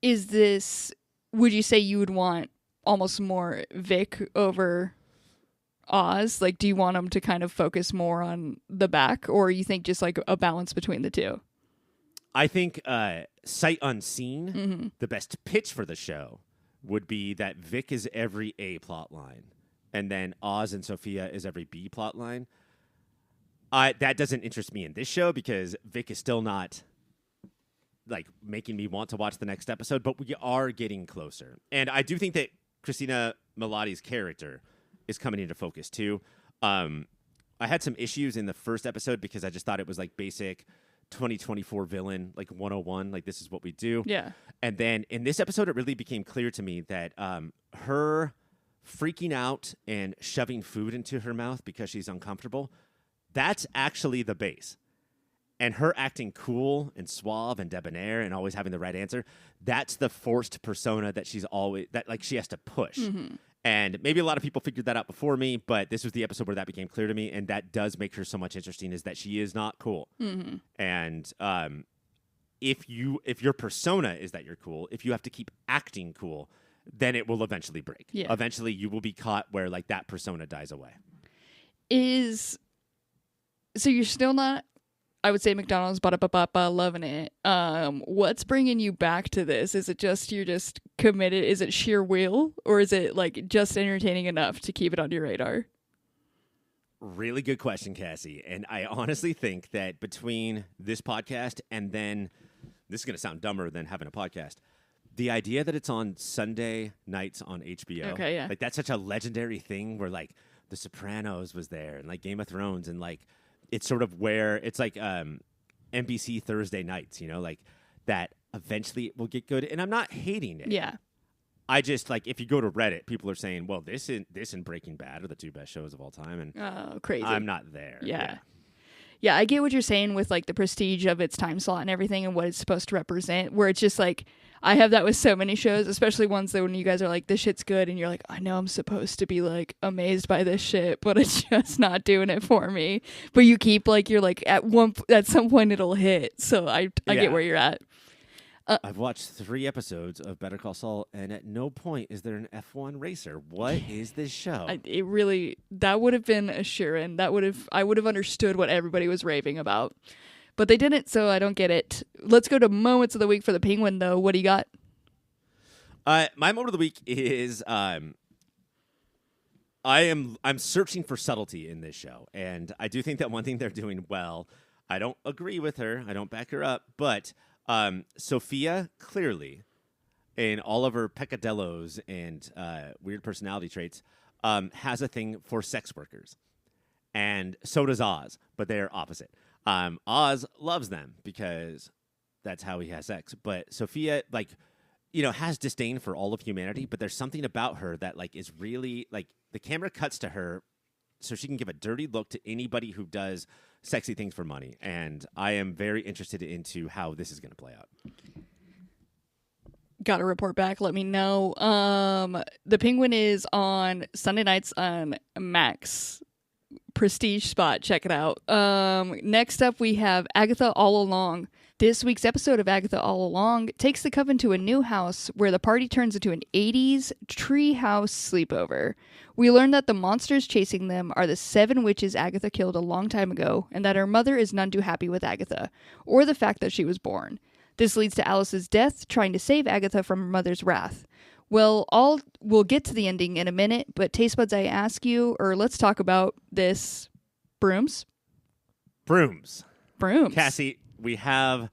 Would you say you would want almost more Vic over Oz? Like, do you want him to kind of focus more on the back, or you think just like a balance between the two? I think sight unseen, the best pitch for the show would be that Vic is every A plot line, and then Oz and Sophia is every B plot line. That doesn't interest me in this show because Vic is still not like making me want to watch the next episode, but we are getting closer. And I do think that Christina Milioti's character is coming into focus too. I had some issues in the first episode because I just thought it was like basic 2024 villain, like 101, like this is what we do. Yeah. And then in this episode, it really became clear to me that her freaking out and shoving food into her mouth because she's uncomfortable, that's actually the base. And her acting cool and suave and debonair and always having the right answer, that's the forced persona that she has to push. And maybe a lot of people figured that out before me, but this was the episode where that became clear to me, and that does make her so much interesting, is that she is not cool. And if your persona is that you're cool, if you have to keep acting cool, then it will eventually break. Yeah. Eventually, you will be caught where like that persona dies away. So you're still not, I would say, McDonald's loving it. What's bringing you back to this? Is it just you're just committed? Is it sheer will, or is it like just entertaining enough to keep it on your radar? Really good question, Cassie. And I honestly think that between this podcast and then, this is going to sound dumber than having a podcast, the idea that it's on Sunday nights on HBO. Okay, yeah. Like that's such a legendary thing where like The Sopranos was there and like Game of Thrones, and like it's sort of where it's like NBC Thursday nights, you know, like that eventually it will get good. And I'm not hating it. Yeah. I just like, if you go to Reddit, people are saying, well, this and Breaking Bad are the two best shows of all time. And crazy. I'm not there. Yeah, I get what you're saying with like the prestige of its time slot and everything and what it's supposed to represent, where it's just like, I have that with so many shows, especially ones that when you guys are like, this shit's good, and you're like, I know I'm supposed to be like amazed by this shit, but it's just not doing it for me. But you keep like, you're like, at some point it'll hit. So I get where you're at. I've watched 3 episodes of Better Call Saul, and at no point is there an F1 racer. What is this show? That would have been a sure-in. I would have understood what everybody was raving about. But they didn't, so I don't get it. Let's go to moments of the week for the Penguin, though. What do you got? My moment of the week is I'm searching for subtlety in this show, and I do think that one thing they're doing well, I don't agree with her, I don't back her up, but Sophia clearly, in all of her peccadillos and weird personality traits, has a thing for sex workers, and so does Oz, but they are opposite. Oz loves them because that's how he has sex, but Sophia, like, you know, has disdain for all of humanity, but there's something about her that like is really like, the camera cuts to her so she can give a dirty look to anybody who does sexy things for money, and I am very interested into how this is going to play out. Got to report back. Let me know. The Penguin is on Sunday nights on Max. Prestige spot. Check it out. Next up, we have Agatha All Along. This week's episode of Agatha All Along takes the coven to a new house where the party turns into an 80s treehouse sleepover. We learn that the monsters chasing them are the 7 witches Agatha killed a long time ago, and that her mother is none too happy with Agatha, or the fact that she was born. This leads to Alice's death, trying to save Agatha from her mother's wrath. Well, we'll get to the ending in a minute, but Taste Buds, I ask you, or let's talk about this Brooms. Brooms. Brooms. Cassie, we have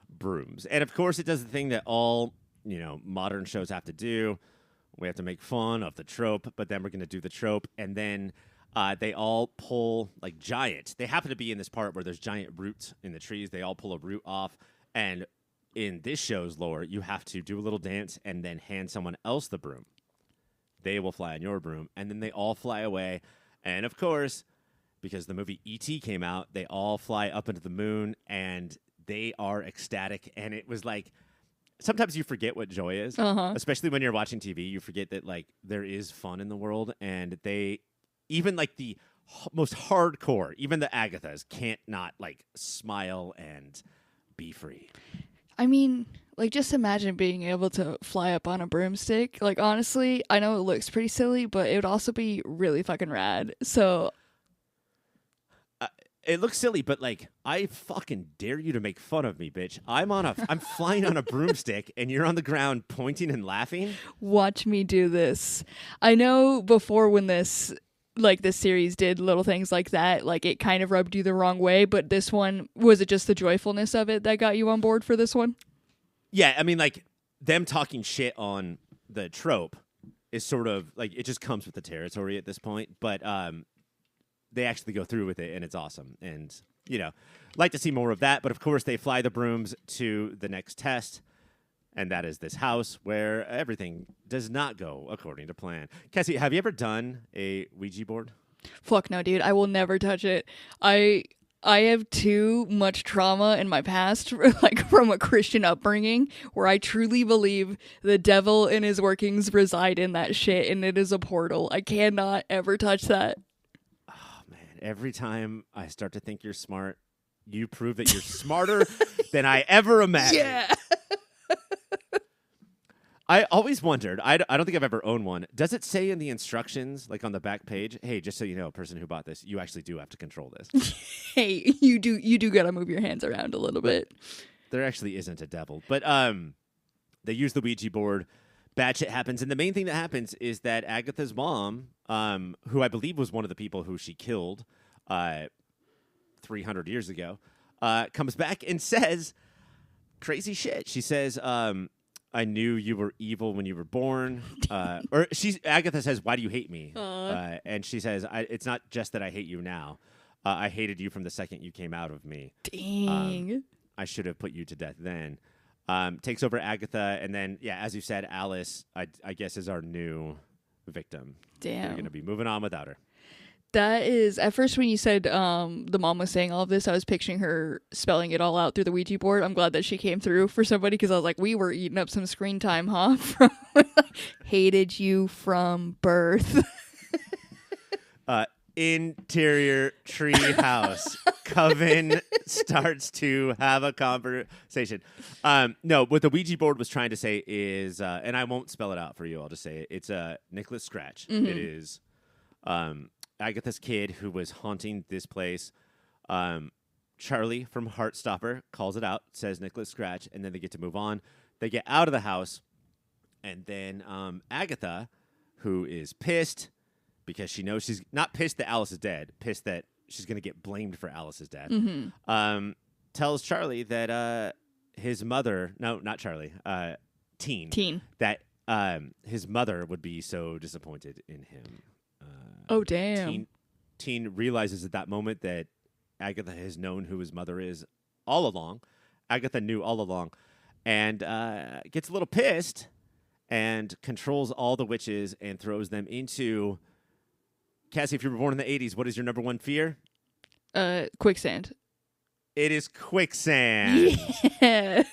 brooms. And of course, it does the thing that all, modern shows have to do. We have to make fun of the trope, but then we're going to do the trope. And then they all pull like giant. They happen to be in this part where there's giant roots in the trees. They all pull a root off. And in this show's lore, you have to do a little dance and then hand someone else the broom. They will fly on your broom. And then they all fly away. And of course, because the movie E.T. came out, they all fly up into the moon and they are ecstatic. And it was like, sometimes you forget what joy is, especially when you're watching TV. You forget that like there is fun in the world, and they, even like the most hardcore, even the Agathas can't not like smile and be free. I mean, like, just imagine being able to fly up on a broomstick. Like, honestly, I know it looks pretty silly, but it would also be really fucking rad. So it looks silly, but like, I fucking dare you to make fun of me, bitch. I'm flying on a broomstick and you're on the ground pointing and laughing. watch me do this. I know before when this series did little things like that, like it kind of rubbed you the wrong way, but this one, was it just the joyfulness of it that got you on board for this one? Yeah, I mean, like, them talking shit on the trope is sort of like, it just comes with the territory at this point, but they actually go through with it, and it's awesome. And, like to see more of that. But, of course, they fly the brooms to the next test, and that is this house where everything does not go according to plan. Cassie, have you ever done a Ouija board? Fuck no, dude. I will never touch it. I have too much trauma in my past, like from a Christian upbringing, where I truly believe the devil and his workings reside in that shit, and it is a portal. I cannot ever touch that. Every time I start to think you're smart, you prove that you're smarter than I ever imagined. Yeah. I always wondered, I don't think I've ever owned one. Does it say in the instructions, like on the back page, hey, just so you know, person who bought this, you actually do have to control this? Hey, you do gotta move your hands around a little bit. There actually isn't a devil. But they use the Ouija board. Bad shit happens. And the main thing that happens is that Agatha's mom, who I believe was one of the people who she killed 300 years ago, comes back and says crazy shit. She says, I knew you were evil when you were born. Agatha says, why do you hate me? And she says, it's not just that I hate you now. I hated you from the second you came out of me. Dang. I should have put you to death then. Takes over Agatha, and then, yeah, as you said, Alice, I guess, is our new victim. Damn. We're going to be moving on without her. That is, at first when you said the mom was saying all of this, I was picturing her spelling it all out through the Ouija board. I'm glad that she came through for somebody, because I was like, we were eating up some screen time, huh? From hated you from birth. Interior tree house. Coven starts to have a conversation. No, what the Ouija board was trying to say is, and I won't spell it out for you, I'll just say it. It's Nicholas Scratch. Mm-hmm. It is Agatha's kid who was haunting this place. Charlie from Heartstopper calls it out, says Nicholas Scratch, and then they get to move on. They get out of the house, and then Agatha, who is pissed, because she knows she's not pissed that Alice is dead, pissed that she's going to get blamed for Alice's death, tells Charlie that his mother, no, not Charlie, Teen, that his mother would be so disappointed in him. Oh, damn. Teen realizes at that moment that Agatha has known who his mother is all along. Agatha knew all along, and gets a little pissed and controls all the witches and throws them into... Cassie, if you were born in the 80s, what is your number one fear? Quicksand. It is quicksand. Yeah.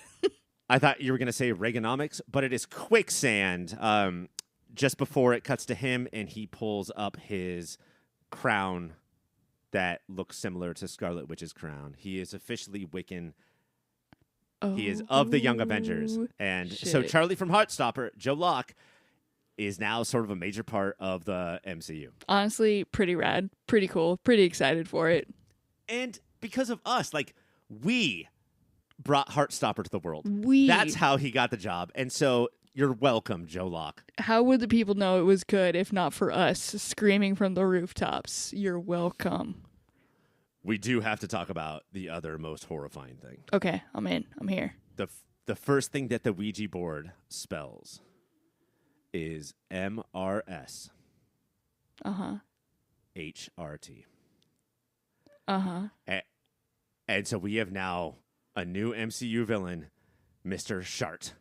I thought you were going to say Reaganomics, but it is quicksand. Just before it cuts to him, and he pulls up his crown that looks similar to Scarlet Witch's crown. He is officially Wiccan. Oh, he is of the Young Avengers. And shit. So Charlie from Heartstopper, Joe Locke, is now sort of a major part of the MCU. Honestly, pretty rad, pretty cool, pretty excited for it. And because of us, like, we brought Heartstopper to the world. That's how he got the job. And so you're welcome, Joe Locke. How would the people know it was good if not for us screaming from the rooftops? You're welcome. we do have to talk about the other most horrifying thing. Okay, I'm in. I'm here. The first thing that the Ouija board spells is MRS. Uh-huh. HRT. Uh-huh. And so we have now a new MCU villain, Mr. Shart.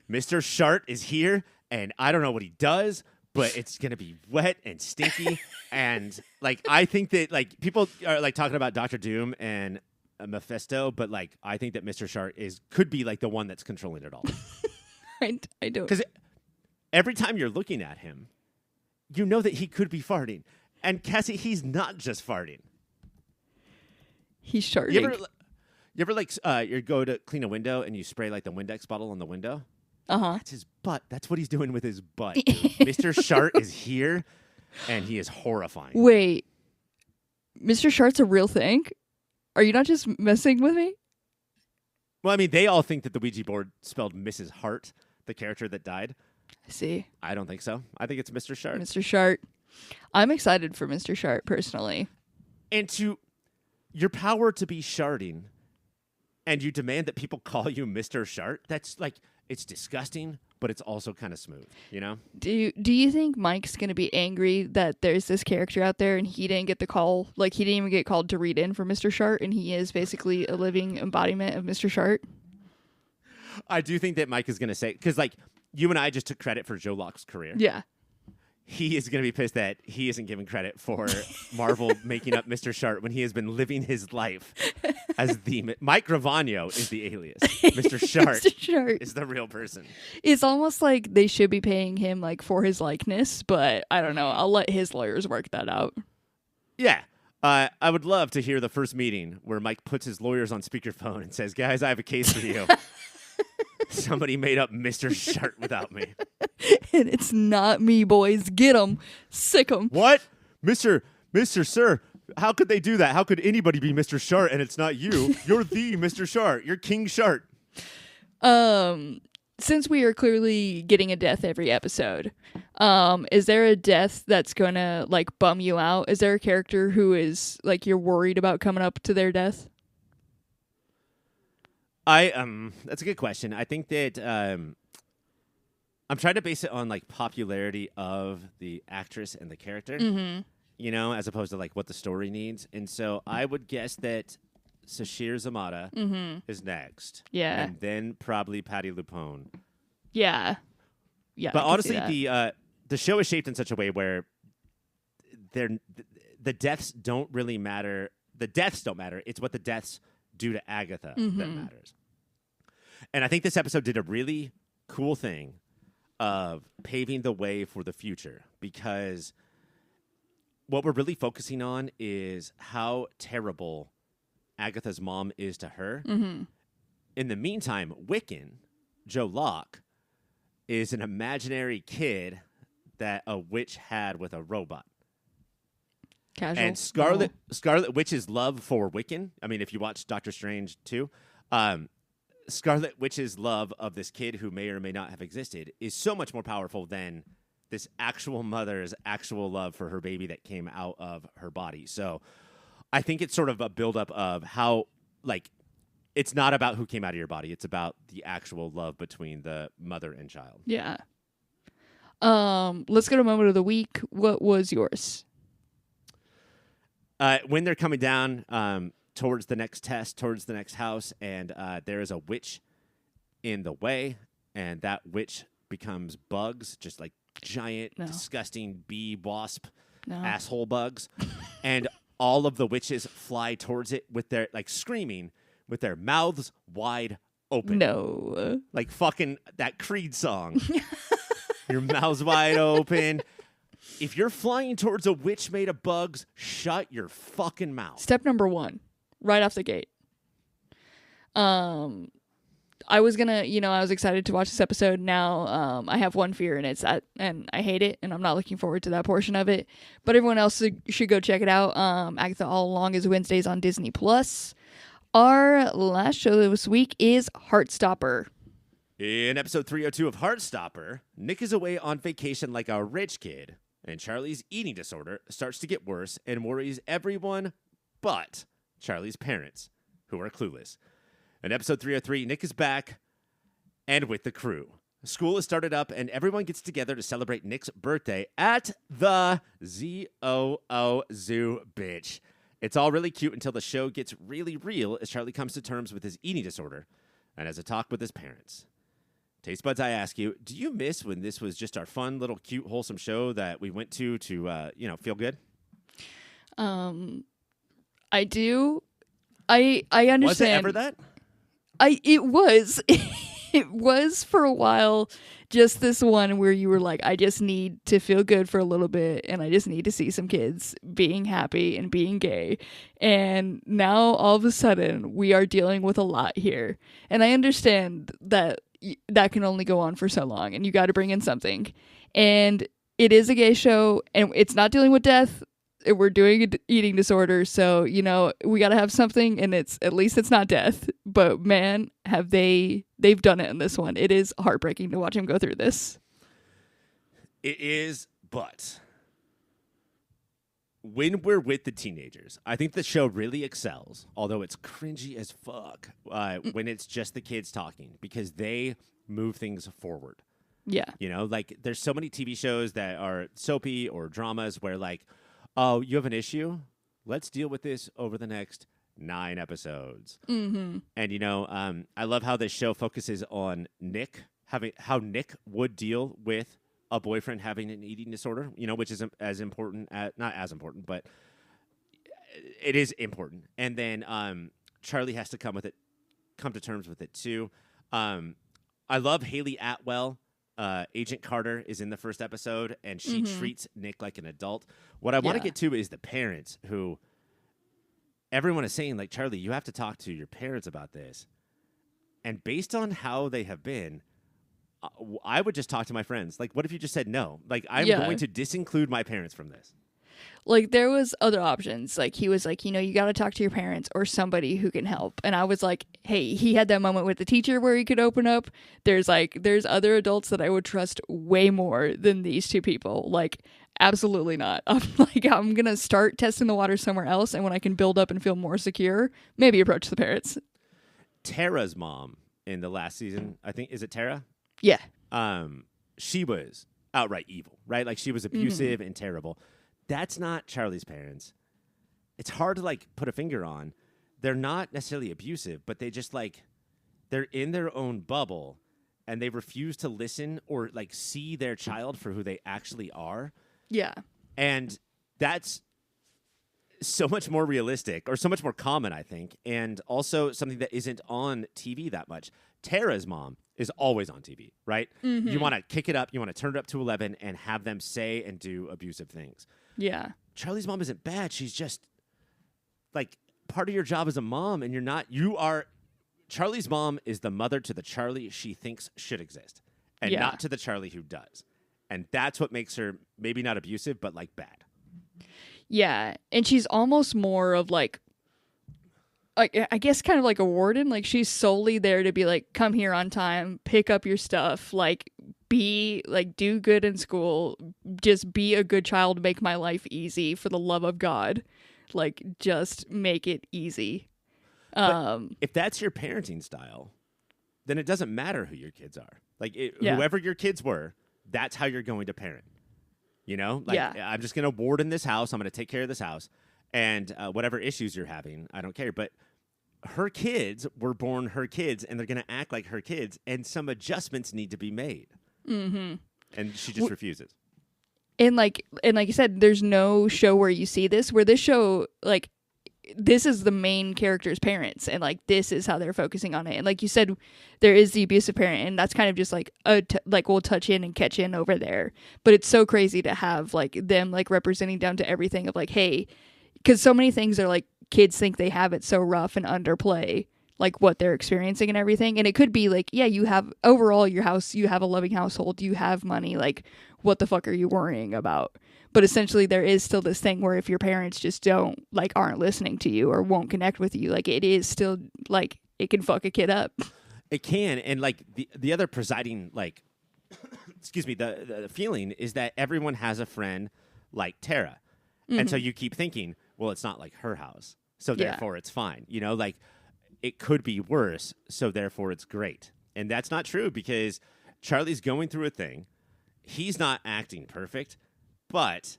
Mr. Shart is here, and I don't know what he does, but it's going to be wet and stinky. And, like, I think that, like, people are, like, talking about Doctor Doom and Mephisto, but, like, I think that Mr. Shart could be, like, the one that's controlling it all. I don't. Because every time you're looking at him, you know that he could be farting. And, Cassie, he's not just farting. He's sharting. You ever like, you go to clean a window and you spray, like, the Windex bottle on the window? Uh-huh. That's his butt. That's what he's doing with his butt. Mr. Shart is here, and he is horrifying. Wait. Mr. Shart's a real thing? Are you not just messing with me? Well, I mean, they all think that the Ouija board spelled Mrs. Hart, the character that died. I see. I don't think so. I think it's Mr. Shart. Mr. Shart. I'm excited for Mr. Shart, personally. And to your power to be sharding, and you demand that people call you Mr. Shart, that's like... It's disgusting, but it's also kind of smooth, you know? Do you think Mike's going to be angry that there's this character out there and he didn't get the call? Like, he didn't even get called to read in for Mr. Shart, and he is basically a living embodiment of Mr. Shart? I do think that Mike is going to say... Because, like, you and I just took credit for Joe Locke's career. Yeah. He is going to be pissed that he isn't given credit for Marvel making up Mr. Shart when he has been living his life as the... Mike Gravano is the alias. Mr. Shart, Mr. Shart is the real person. It's almost like they should be paying him, like, for his likeness, but I don't know. I'll let his lawyers work that out. Yeah. I would love to hear the first meeting where Mike puts his lawyers on speakerphone and says, guys, I have a case for you. Somebody made up Mr. Shart without me. And it's not me, boys. Get him. Sick him. What? Mr. Sir, how could they do that? How could anybody be Mr. Shart and it's not you? You're the Mr. Shart. You're King Shart. Since we are clearly getting a death every episode, is there a death that's gonna, like, bum you out? Is there a character who is, like, you're worried about coming up to their death? That's a good question. I think that I'm trying to base it on, like, popularity of the actress and the character, you know, as opposed to, like, what the story needs. And so I would guess that Sashir Zamata is next. Yeah. And then probably Patty LuPone. Yeah. Yeah. But honestly, the show is shaped in such a way where the deaths don't really matter. The deaths don't matter. It's what the deaths do to Agatha that matters. And I think this episode did a really cool thing of paving the way for the future, because what we're really focusing on is how terrible Agatha's mom is to her. In the meantime, Wiccan, Joe Locke, is an imaginary kid that a witch had with a robot. Casual. And Scarlet Witch's love for Wiccan, I mean, if you watch Doctor Strange too, Scarlet Witch's love of this kid who may or may not have existed is so much more powerful than this actual mother's actual love for her baby that came out of her body. So I think it's sort of a buildup of how, like, it's not about who came out of your body. It's about the actual love between the mother and child. Yeah. Let's go to moment of the week. What was yours? When they're coming down towards the next test, towards the next house, and there is a witch in the way, and that witch becomes bugs, just like giant, disgusting bee wasp asshole bugs. And all of the witches fly towards it with their, like, screaming, with their mouths wide open. No. Like fucking that Creed song. Your mouth's wide open. If you're flying towards a witch made of bugs, shut your fucking mouth. Step number 1, right off the gate. I was excited to watch this episode. Now, I have one fear, and it's that, and I hate it, and I'm not looking forward to that portion of it. But everyone else should go check it out. Agatha All Along is Wednesdays on Disney+. Our last show this week is Heartstopper. In episode 302 of Heartstopper, Nick is away on vacation like a rich kid, and Charlie's eating disorder starts to get worse and worries everyone but Charlie's parents, who are clueless. In episode 303, Nick is back and with the crew. School is started up, and everyone gets together to celebrate Nick's birthday at the ZOO Zoo, bitch. It's all really cute until the show gets really real as Charlie comes to terms with his eating disorder and has a talk with his parents. Taste Buds, I ask you, do you miss when this was just our fun, little, cute, wholesome show that we went to feel good? I do. I understand. Was it ever that? It was. It was for a while just this one where you were like, I just need to feel good for a little bit and I just need to see some kids being happy and being gay. And now all of a sudden we are dealing with a lot here. And I understand that that can only go on for so long and you got to bring in something. And it is a gay show and it's not dealing with death. We're doing an eating disorder, so we got to have something, and at least it's not death. But man, they've done it in this one. It is heartbreaking to watch him go through this. It is, but when we're with the teenagers, I think the show really excels. Although it's cringy as fuck when it's just the kids talking because they move things forward. Yeah, there's so many TV shows that are soapy or dramas where oh, you have an issue? Let's deal with this over the next 9 episodes. Mm-hmm. And, I love how this show focuses on Nick, how Nick would deal with a boyfriend having an eating disorder, which is as important, not as important, but it is important. And then Charlie has to come to terms with it, too. I love Haley Atwell. Agent Carter is in the first episode, and she treats Nick like an adult. What I want to get to is the parents who everyone is saying, Charlie, you have to talk to your parents about this. And based on how they have been, I would just talk to my friends. What if you just said no? I'm going to disinclude my parents from this. There was other options. He was you got to talk to your parents or somebody who can help. And I was like, hey, he had that moment with the teacher where he could open up. There's other adults that I would trust way more than these two people. Absolutely not. I'm going to start testing the water somewhere else. And when I can build up and feel more secure, maybe approach the parents. Tara's mom in the last season, I think, is it Tara? Yeah. She was outright evil, right? She was abusive and terrible. That's not Charlie's parents. It's hard to put a finger on. They're not necessarily abusive, but they just they're in their own bubble and they refuse to listen or see their child for who they actually are. Yeah. And that's so much more realistic or so much more common, I think. And also something that isn't on TV that much. Tara's mom is always on TV, right? Mm-hmm. You want to kick it up. You want to turn it up to 11 and have them say and do abusive things. Yeah. Charlie's mom isn't bad. She's just part of your job as a mom, and Charlie's mom is the mother to the Charlie she thinks should exist and not to the Charlie who does. And that's what makes her maybe not abusive, but bad. Yeah. And she's almost more of I guess kind of like a warden. She's solely there to be come here on time, pick up your stuff, do good in school, just be a good child, make my life easy for the love of God. Just make it easy. If that's your parenting style, then it doesn't matter who your kids are. Whoever your kids were, that's how you're going to parent. I'm just going to warden this house. I'm going to take care of this house. And whatever issues you're having, I don't care. But her kids were born her kids, and they're going to act like her kids, and some adjustments need to be made. Mm-hmm. And she just refuses. And like you said, there's no show where you see this, where this show, this is the main character's parents, and this is how they're focusing on it. And like you said, there is the abusive parent, and that's kind of just we'll touch in and catch in over there. But it's so crazy to have them representing down to everything of hey, because so many things are kids think they have it so rough and underplay what they're experiencing and everything. And it could be you have overall your house, you have a loving household, you have money, what the fuck are you worrying about? But essentially there is still this thing where if your parents just don't aren't listening to you or won't connect with you, it is still it can fuck a kid up. It can. And the other presiding excuse me, the feeling is that everyone has a friend like Tara. Mm-hmm. And so you keep thinking, well, it's not like her house. so therefore it's fine. You know, like it could be worse, so therefore it's great. And that's not true because Charlie's going through a thing. He's not acting perfect, but,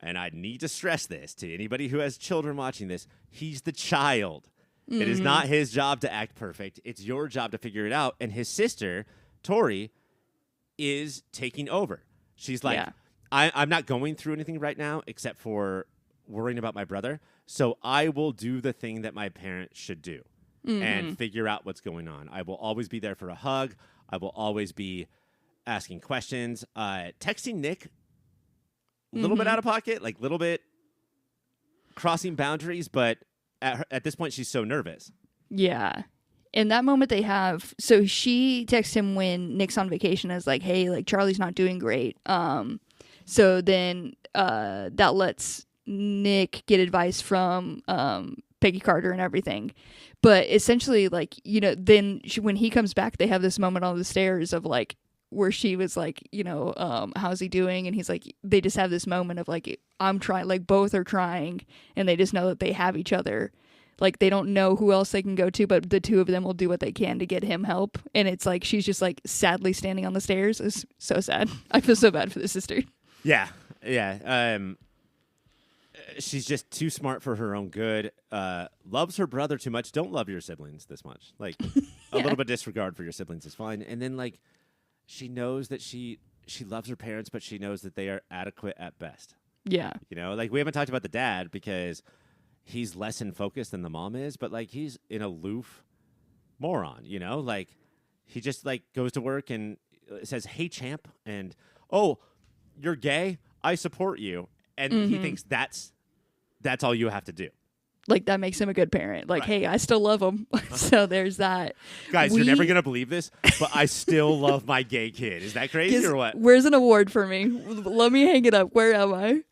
and I need to stress this to anybody who has children watching this, he's the child. Mm-hmm. It is not his job to act perfect. It's your job to figure it out. And his sister, Tori, is taking over. She's like, I'm not going through anything right now except for worrying about my brother. So I will do the thing that my parents should do and figure out what's going on. I will always be there for a hug. I will always be asking questions. Texting Nick, a little bit out of pocket, like a little bit crossing boundaries, but at this point, she's so nervous. Yeah. In that moment they have, so she texts him when Nick's on vacation as like, hey, like Charlie's not doing great. So then that lets Nick get advice from Peggy Carter and everything. But essentially, like, you know, then when he comes back, they have this moment on the stairs of like, where she was like, you know, how's he doing? And he's like, they just have this moment of like, I'm trying, like both are trying, and they just know that they have each other. Like they don't know who else they can go to, but the two of them will do what they can to get him help. And it's like, she's just like sadly standing on the stairs. It's so sad. I feel so bad for the sister. Yeah. Yeah. She's just too smart for her own good. Loves her brother too much. Don't love your siblings this much. Like a little bit of disregard for your siblings is fine. And then like, she knows that she loves her parents, but she knows that they are adequate at best. Yeah. You know, like we haven't talked about the dad because he's less in focus than the mom is, but like he's an aloof moron, you know? Like he just like goes to work and says, "Hey champ," and "Oh, you're gay? I support you." And he thinks that's all you have to do. Like, that makes him a good parent. Like, hey, I still love him. So there's that. Guys, you're never going to believe this, but I still love my gay kid. Is that crazy or what? Where's an award for me? Let me hang it up. Where am I?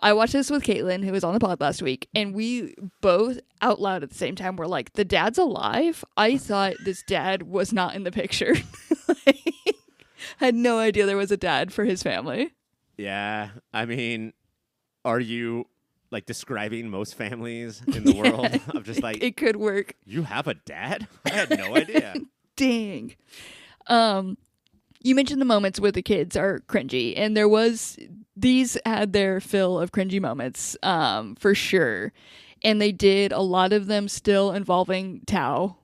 I watched this with Caitlin, who was on the pod last week, and we both out loud at the same time were like, the dad's alive? I thought this dad was not in the picture. Had no idea there was a dad for his family. Yeah. I mean, are you like describing most families in the world? I'm just like, it could work. You have a dad? I had no idea. Dang. You mentioned the moments with the kids are cringy, and these had their fill of cringy moments, for sure. And they did a lot of them still involving Tao.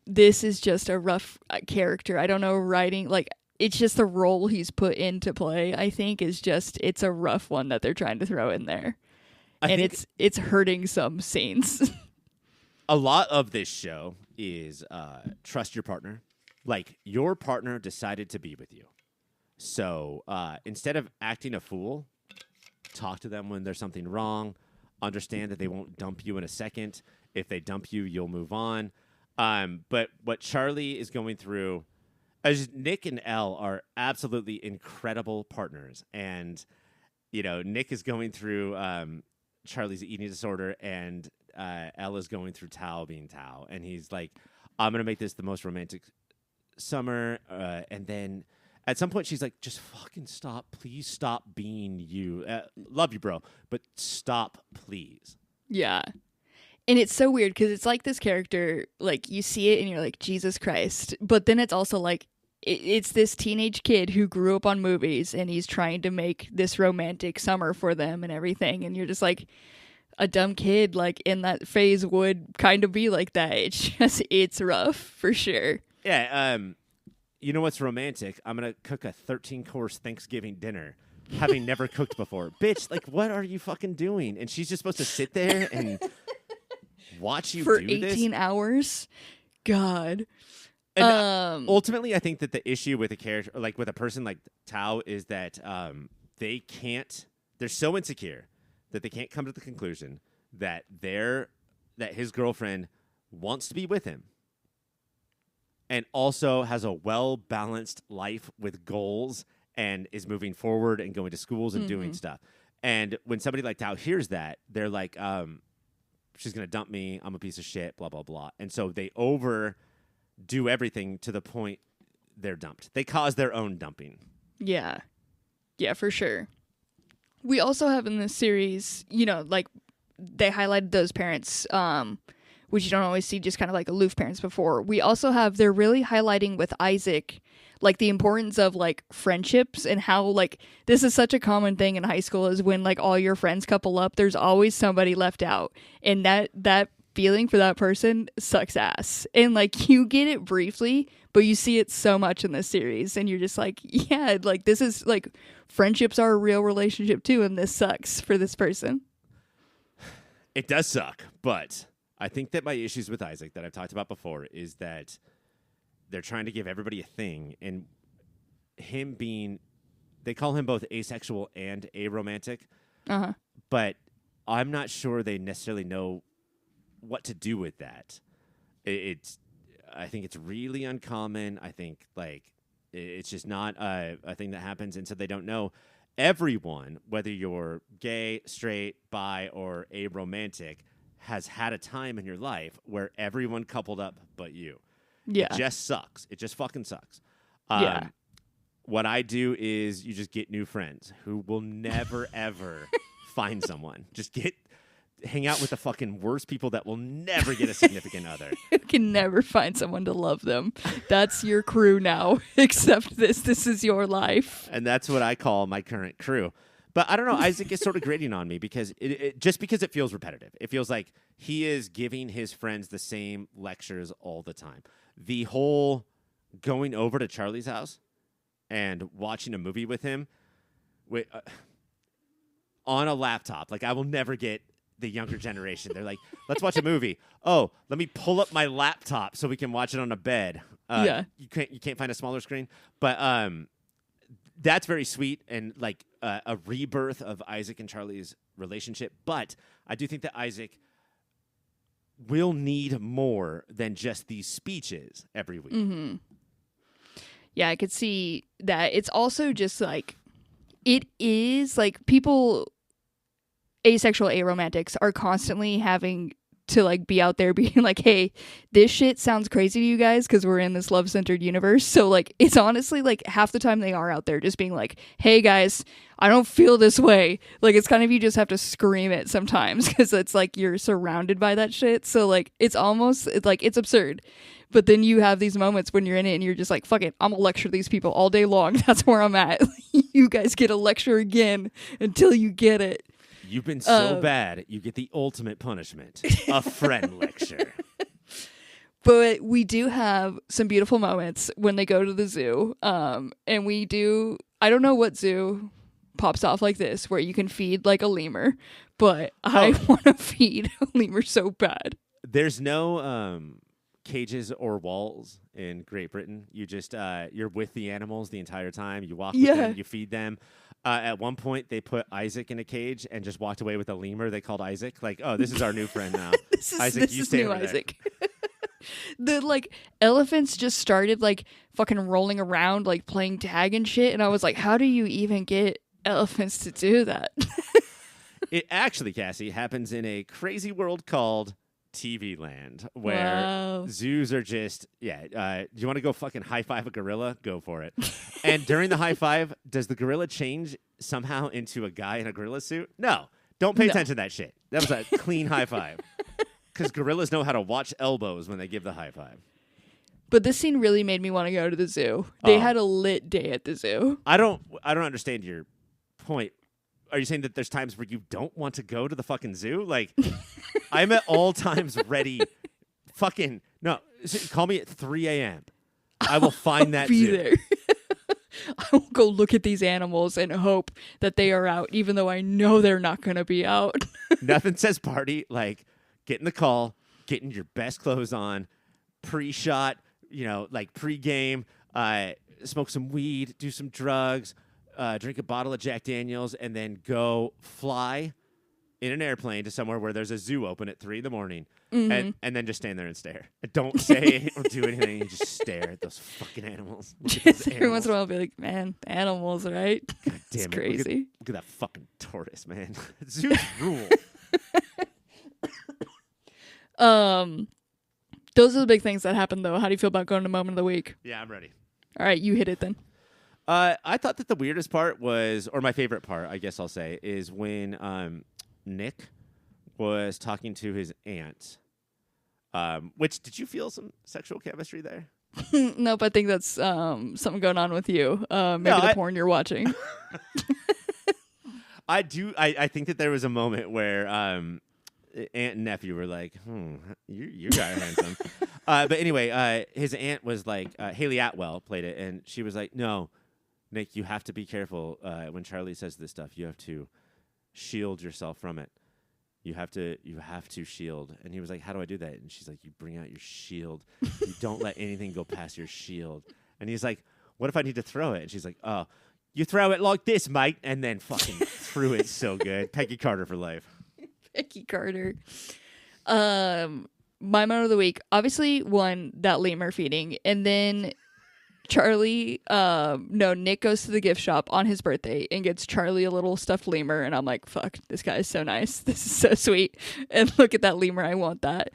This is just a rough character. I don't know, writing, like, it's just the role he's put into play, I think, it's a rough one that they're trying to throw in there. And it's hurting some scenes. A lot of this show is trust your partner. Like, your partner decided to be with you. So instead of acting a fool, talk to them when there's something wrong. Understand that they won't dump you in a second. If they dump you, you'll move on. But what Charlie is going through, as Nick and Elle are absolutely incredible partners. And, you know, Nick is going through Charlie's eating disorder, and Elle is going through Tao being Tao. And he's like, I'm going to make this the most romantic summer. And then at some point she's like, just fucking stop. Please stop being you. Love you, bro. But stop, please. Yeah. And it's so weird because it's like this character, like you see it and you're like, Jesus Christ. But then it's also like, it's this teenage kid who grew up on movies and he's trying to make this romantic summer for them and everything. And you're just like, a dumb kid like in that phase would kind of be like that. It's rough for sure. Yeah. You know what's romantic? I'm going to cook a 13-course Thanksgiving dinner, having never cooked before. Bitch, like, what are you fucking doing? And she's just supposed to sit there and watch you for do 18 this? hours? God. And ultimately, I think that the issue with a character, like with a person like Tao, is that they're so insecure that they can't come to the conclusion that his girlfriend wants to be with him and also has a well-balanced life with goals and is moving forward and going to schools and doing stuff. And when somebody like Tao hears that, they're like, she's going to dump me. I'm a piece of shit, blah, blah, blah. And so they overdo everything to the point they're dumped. They cause their own dumping. Yeah. Yeah, for sure. We also have in this series, you know, like they highlighted those parents, which you don't always see, just kind of like aloof parents before. We also have, they're really highlighting with Isaac, like the importance of like friendships and how like this is such a common thing in high school is when like all your friends couple up, there's always somebody left out. And that feeling for that person sucks ass. And like you get it briefly, but you see it so much in this series and you're just like, yeah, like this is like friendships are a real relationship too, and this sucks for this person. It does suck, but I think that my issues with Isaac that I've talked about before is that they're trying to give everybody a thing, and him being, they call him both asexual and aromantic, but I'm not sure they necessarily know what to do with that. I think it's really uncommon. I think like it's just not a thing that happens, and so they don't know. Everyone, whether you're gay, straight, bi, or aromantic, has had a time in your life where everyone coupled up but you. Yeah. It just sucks. It just fucking sucks. Yeah. What I do is you just get new friends who will never, ever find someone. Just hang out with the fucking worst people that will never get a significant other. You can never find someone to love them. That's your crew now. Accept this. This is your life. And that's what I call my current crew. But I don't know. Isaac is sort of grating on me because just because it feels repetitive. It feels like he is giving his friends the same lectures all the time. The whole going over to Charlie's house and watching a movie with him on a laptop. Like, I will never get the younger generation. They're like, let's watch a movie. Oh, let me pull up my laptop so we can watch it on a bed. Yeah. You can't find a smaller screen. But that's very sweet and like a rebirth of Isaac and Charlie's relationship. But I do think that Isaac will need more than just these speeches every week. Mm-hmm. Yeah, I could see that. It's also just like, it is like people, asexual aromantics are constantly having to like be out there being like, hey, this shit sounds crazy to you guys because we're in this love-centered universe. So like it's honestly like half the time they are out there just being like, hey guys, I don't feel this way. Like it's kind of, you just have to scream it sometimes because it's like you're surrounded by that shit. So like it's almost, it's like it's absurd. But then you have these moments when you're in it and you're just like, fuck it, I'm gonna lecture these people all day long. That's where I'm at. You guys get a lecture again until you get it. You've been so bad, you get the ultimate punishment, a friend lecture. But we do have some beautiful moments when they go to the zoo. And we do, I don't know what zoo pops off like this, where you can feed like a lemur, but I want to feed a lemur so bad. There's no cages or walls in Great Britain. You just, you're with the animals the entire time. You walk with them, you feed them. At one point, they put Isaac in a cage and just walked away with a lemur they called Isaac. Like, oh, this is our new friend now. Isaac, you stay over there. Isaac. The like elephants just started like fucking rolling around, like playing tag and shit. And I was like, how do you even get elephants to do that? It actually, Cassie, happens in a crazy world called TV land, where zoos are just, do you want to go fucking high five a gorilla? Go for it. And during the high five, does the gorilla change somehow into a guy in a gorilla suit? No. Don't pay attention to that shit. That was a clean high five. Because gorillas know how to watch elbows when they give the high five. But this scene really made me want to go to the zoo. They had a lit day at the zoo. I don't understand your point. Are you saying that there's times where you don't want to go to the fucking zoo? Like, I'm at all times ready. Fucking, no, call me at 3 a.m. I will find that be zoo. There. I will go look at these animals and hope that they are out, even though I know they're not going to be out. Nothing says party like getting the call, getting your best clothes on, pre-shot, like pre-game, smoke some weed, do some drugs, drink a bottle of Jack Daniels, and then go fly in an airplane to somewhere where there's a zoo open at 3 a.m. And then just stand there and stare. Don't say or do anything. You just stare at those fucking animals. Every once in a while, I'll be like, man, animals, right? God damn it's crazy. Look at that fucking tortoise, man. Zoos rule. Those are the big things that happen, though. How do you feel about going to Moment of the Week? Yeah, I'm ready. All right, you hit it then. I thought that the weirdest part was, or my favorite part, I guess I'll say, is when Nick was talking to his aunt. Which, did you feel some sexual chemistry there? Nope, I think that's something going on with you. Maybe the porn you're watching. I do. I think that there was a moment where aunt and nephew were like, you got handsome. But anyway, his aunt was like, Haley Atwell played it, and she was like, no, Nick, you have to be careful when Charlie says this stuff. You have to shield yourself from it. You have to shield. And he was like, how do I do that? And she's like, you bring out your shield. You don't let anything go past your shield. And he's like, what if I need to throw it? And she's like, oh, you throw it like this, mate. And then fucking threw it so good. Peggy Carter for life. Peggy Carter. My moment of the week, obviously, one, that lemur feeding. And then Nick goes to the gift shop on his birthday and gets Charlie a little stuffed lemur, and I'm like, fuck, this guy is so nice. This is so sweet. And look at that lemur, I want that.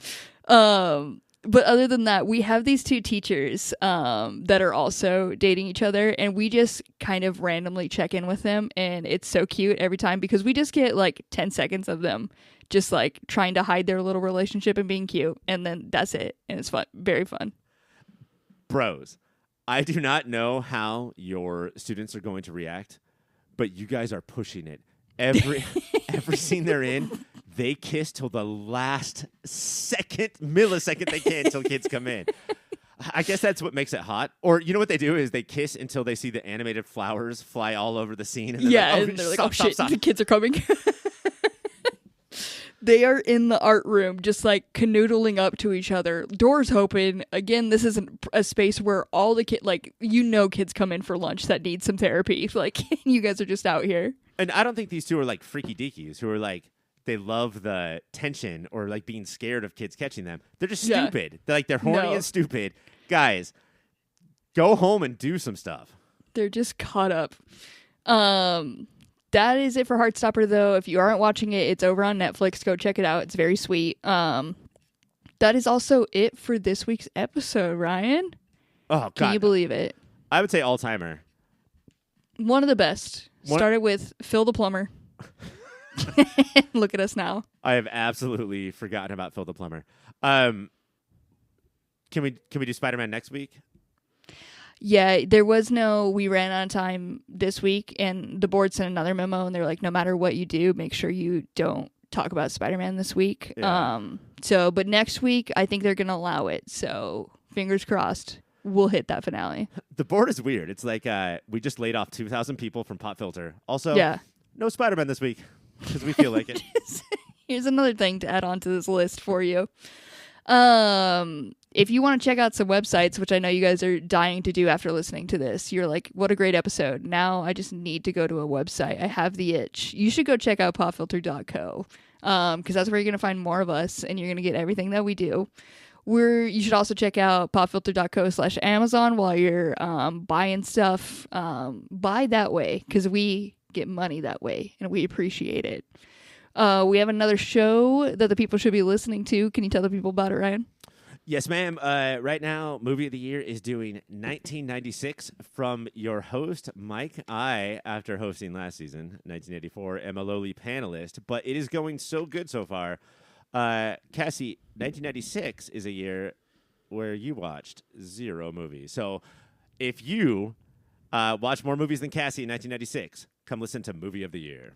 But other than that, we have these two teachers that are also dating each other, and we just kind of randomly check in with them, and it's so cute every time because we just get like 10 seconds of them just like trying to hide their little relationship and being cute, and then that's it, and it's fun, very fun. Bros, I do not know how your students are going to react, but you guys are pushing it. Every scene they're in, they kiss till the last millisecond they can until kids come in. I guess that's what makes it hot. Or you know what they do is they kiss until they see the animated flowers fly all over the scene. And they're like, oh shit, the kids are coming. They are in the art room just like canoodling up to each other. Doors open. Again, this isn't a space where all the kids, like, kids come in for lunch that need some therapy. Like, you guys are just out here. And I don't think these two are like freaky deakies who are like, they love the tension or like being scared of kids catching them. They're just stupid. They're horny and stupid. Guys, go home and do some stuff. They're just caught up. That is it for Heartstopper, though. If you aren't watching it, it's over on Netflix. Go check it out. It's very sweet. That is also it for this week's episode, Ryan. Oh, God. Can you believe it? I would say all-timer. One of the best. Started with Phil the Plumber. Look at us now. I have absolutely forgotten about Phil the Plumber. Can we do Spider-Man next week? Yeah, we ran out of time this week, and the board sent another memo, and they're like, no matter what you do, make sure you don't talk about Spider-Man this week. Yeah. But next week, I think they're going to allow it. So fingers crossed, we'll hit that finale. The board is weird. It's like we just laid off 2,000 people from Pop Filter. Also, no Spider-Man this week because we feel like it. Here's another thing to add on to this list for you. If you want to check out some websites, which I know you guys are dying to do after listening to this, you're like, what a great episode. Now I just need to go to a website. I have the itch. You should go check out popfilter.co, because that's where you're going to find more of us and you're going to get everything that we do. You should also check out popfilter.co/Amazon while you're buying stuff. Buy that way because we get money that way and we appreciate it. We have another show that the people should be listening to. Can you tell the people about it, Ryan? Yes, ma'am. Right now, Movie of the Year is doing 1996 from your host, Mike. I, after hosting last season, 1984, am a lowly panelist, but it is going so good so far. Cassie, 1996 is a year where you watched 0 movies. So if you watch more movies than Cassie in 1996, come listen to Movie of the Year.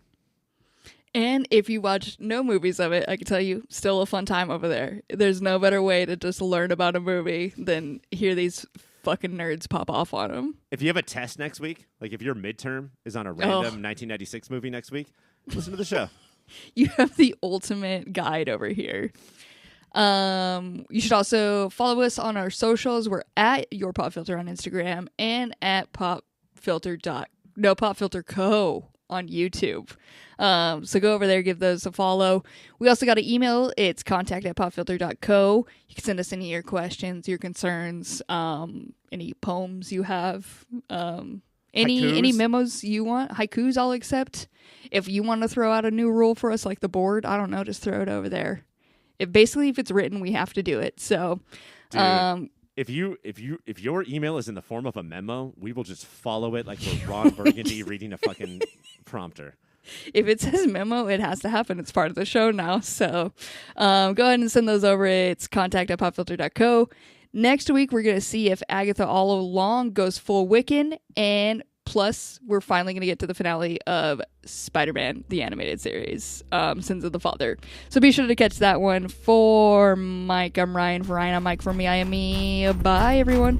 And if you watch no movies of it, I can tell you, still a fun time over there. There's no better way to just learn about a movie than hear these fucking nerds pop off on them. If you have a test next week, like if your midterm is on a random 1996 movie next week, listen to the show. You have the ultimate guide over here. You should also follow us on our socials. We're at Your Pop Filter on Instagram and at PopFilterCo on YouTube. So go over there, give those a follow. We also got an email. It's contact@popfilter.co. You can send us any of your questions, your concerns, any poems you have, any memos you want. Haikus I'll accept. If you want to throw out a new rule for us like the board, I don't know, just throw it over there. If it's written, we have to do it. So dude, if your email is in the form of a memo, we will just follow it like we're Ron Burgundy reading a fucking prompter. If it says memo, it has to happen. It's part of the show now. So go ahead and send those over. It's contact@popfilter.co. Next week, we're going to see if Agatha all along goes full Wiccan. And plus, we're finally going to get to the finale of Spider-Man, the animated series, Sins of the Father. So be sure to catch that one. For Mike, I'm Ryan. For Ryan, I'm Mike. For me, I am me. Bye, everyone.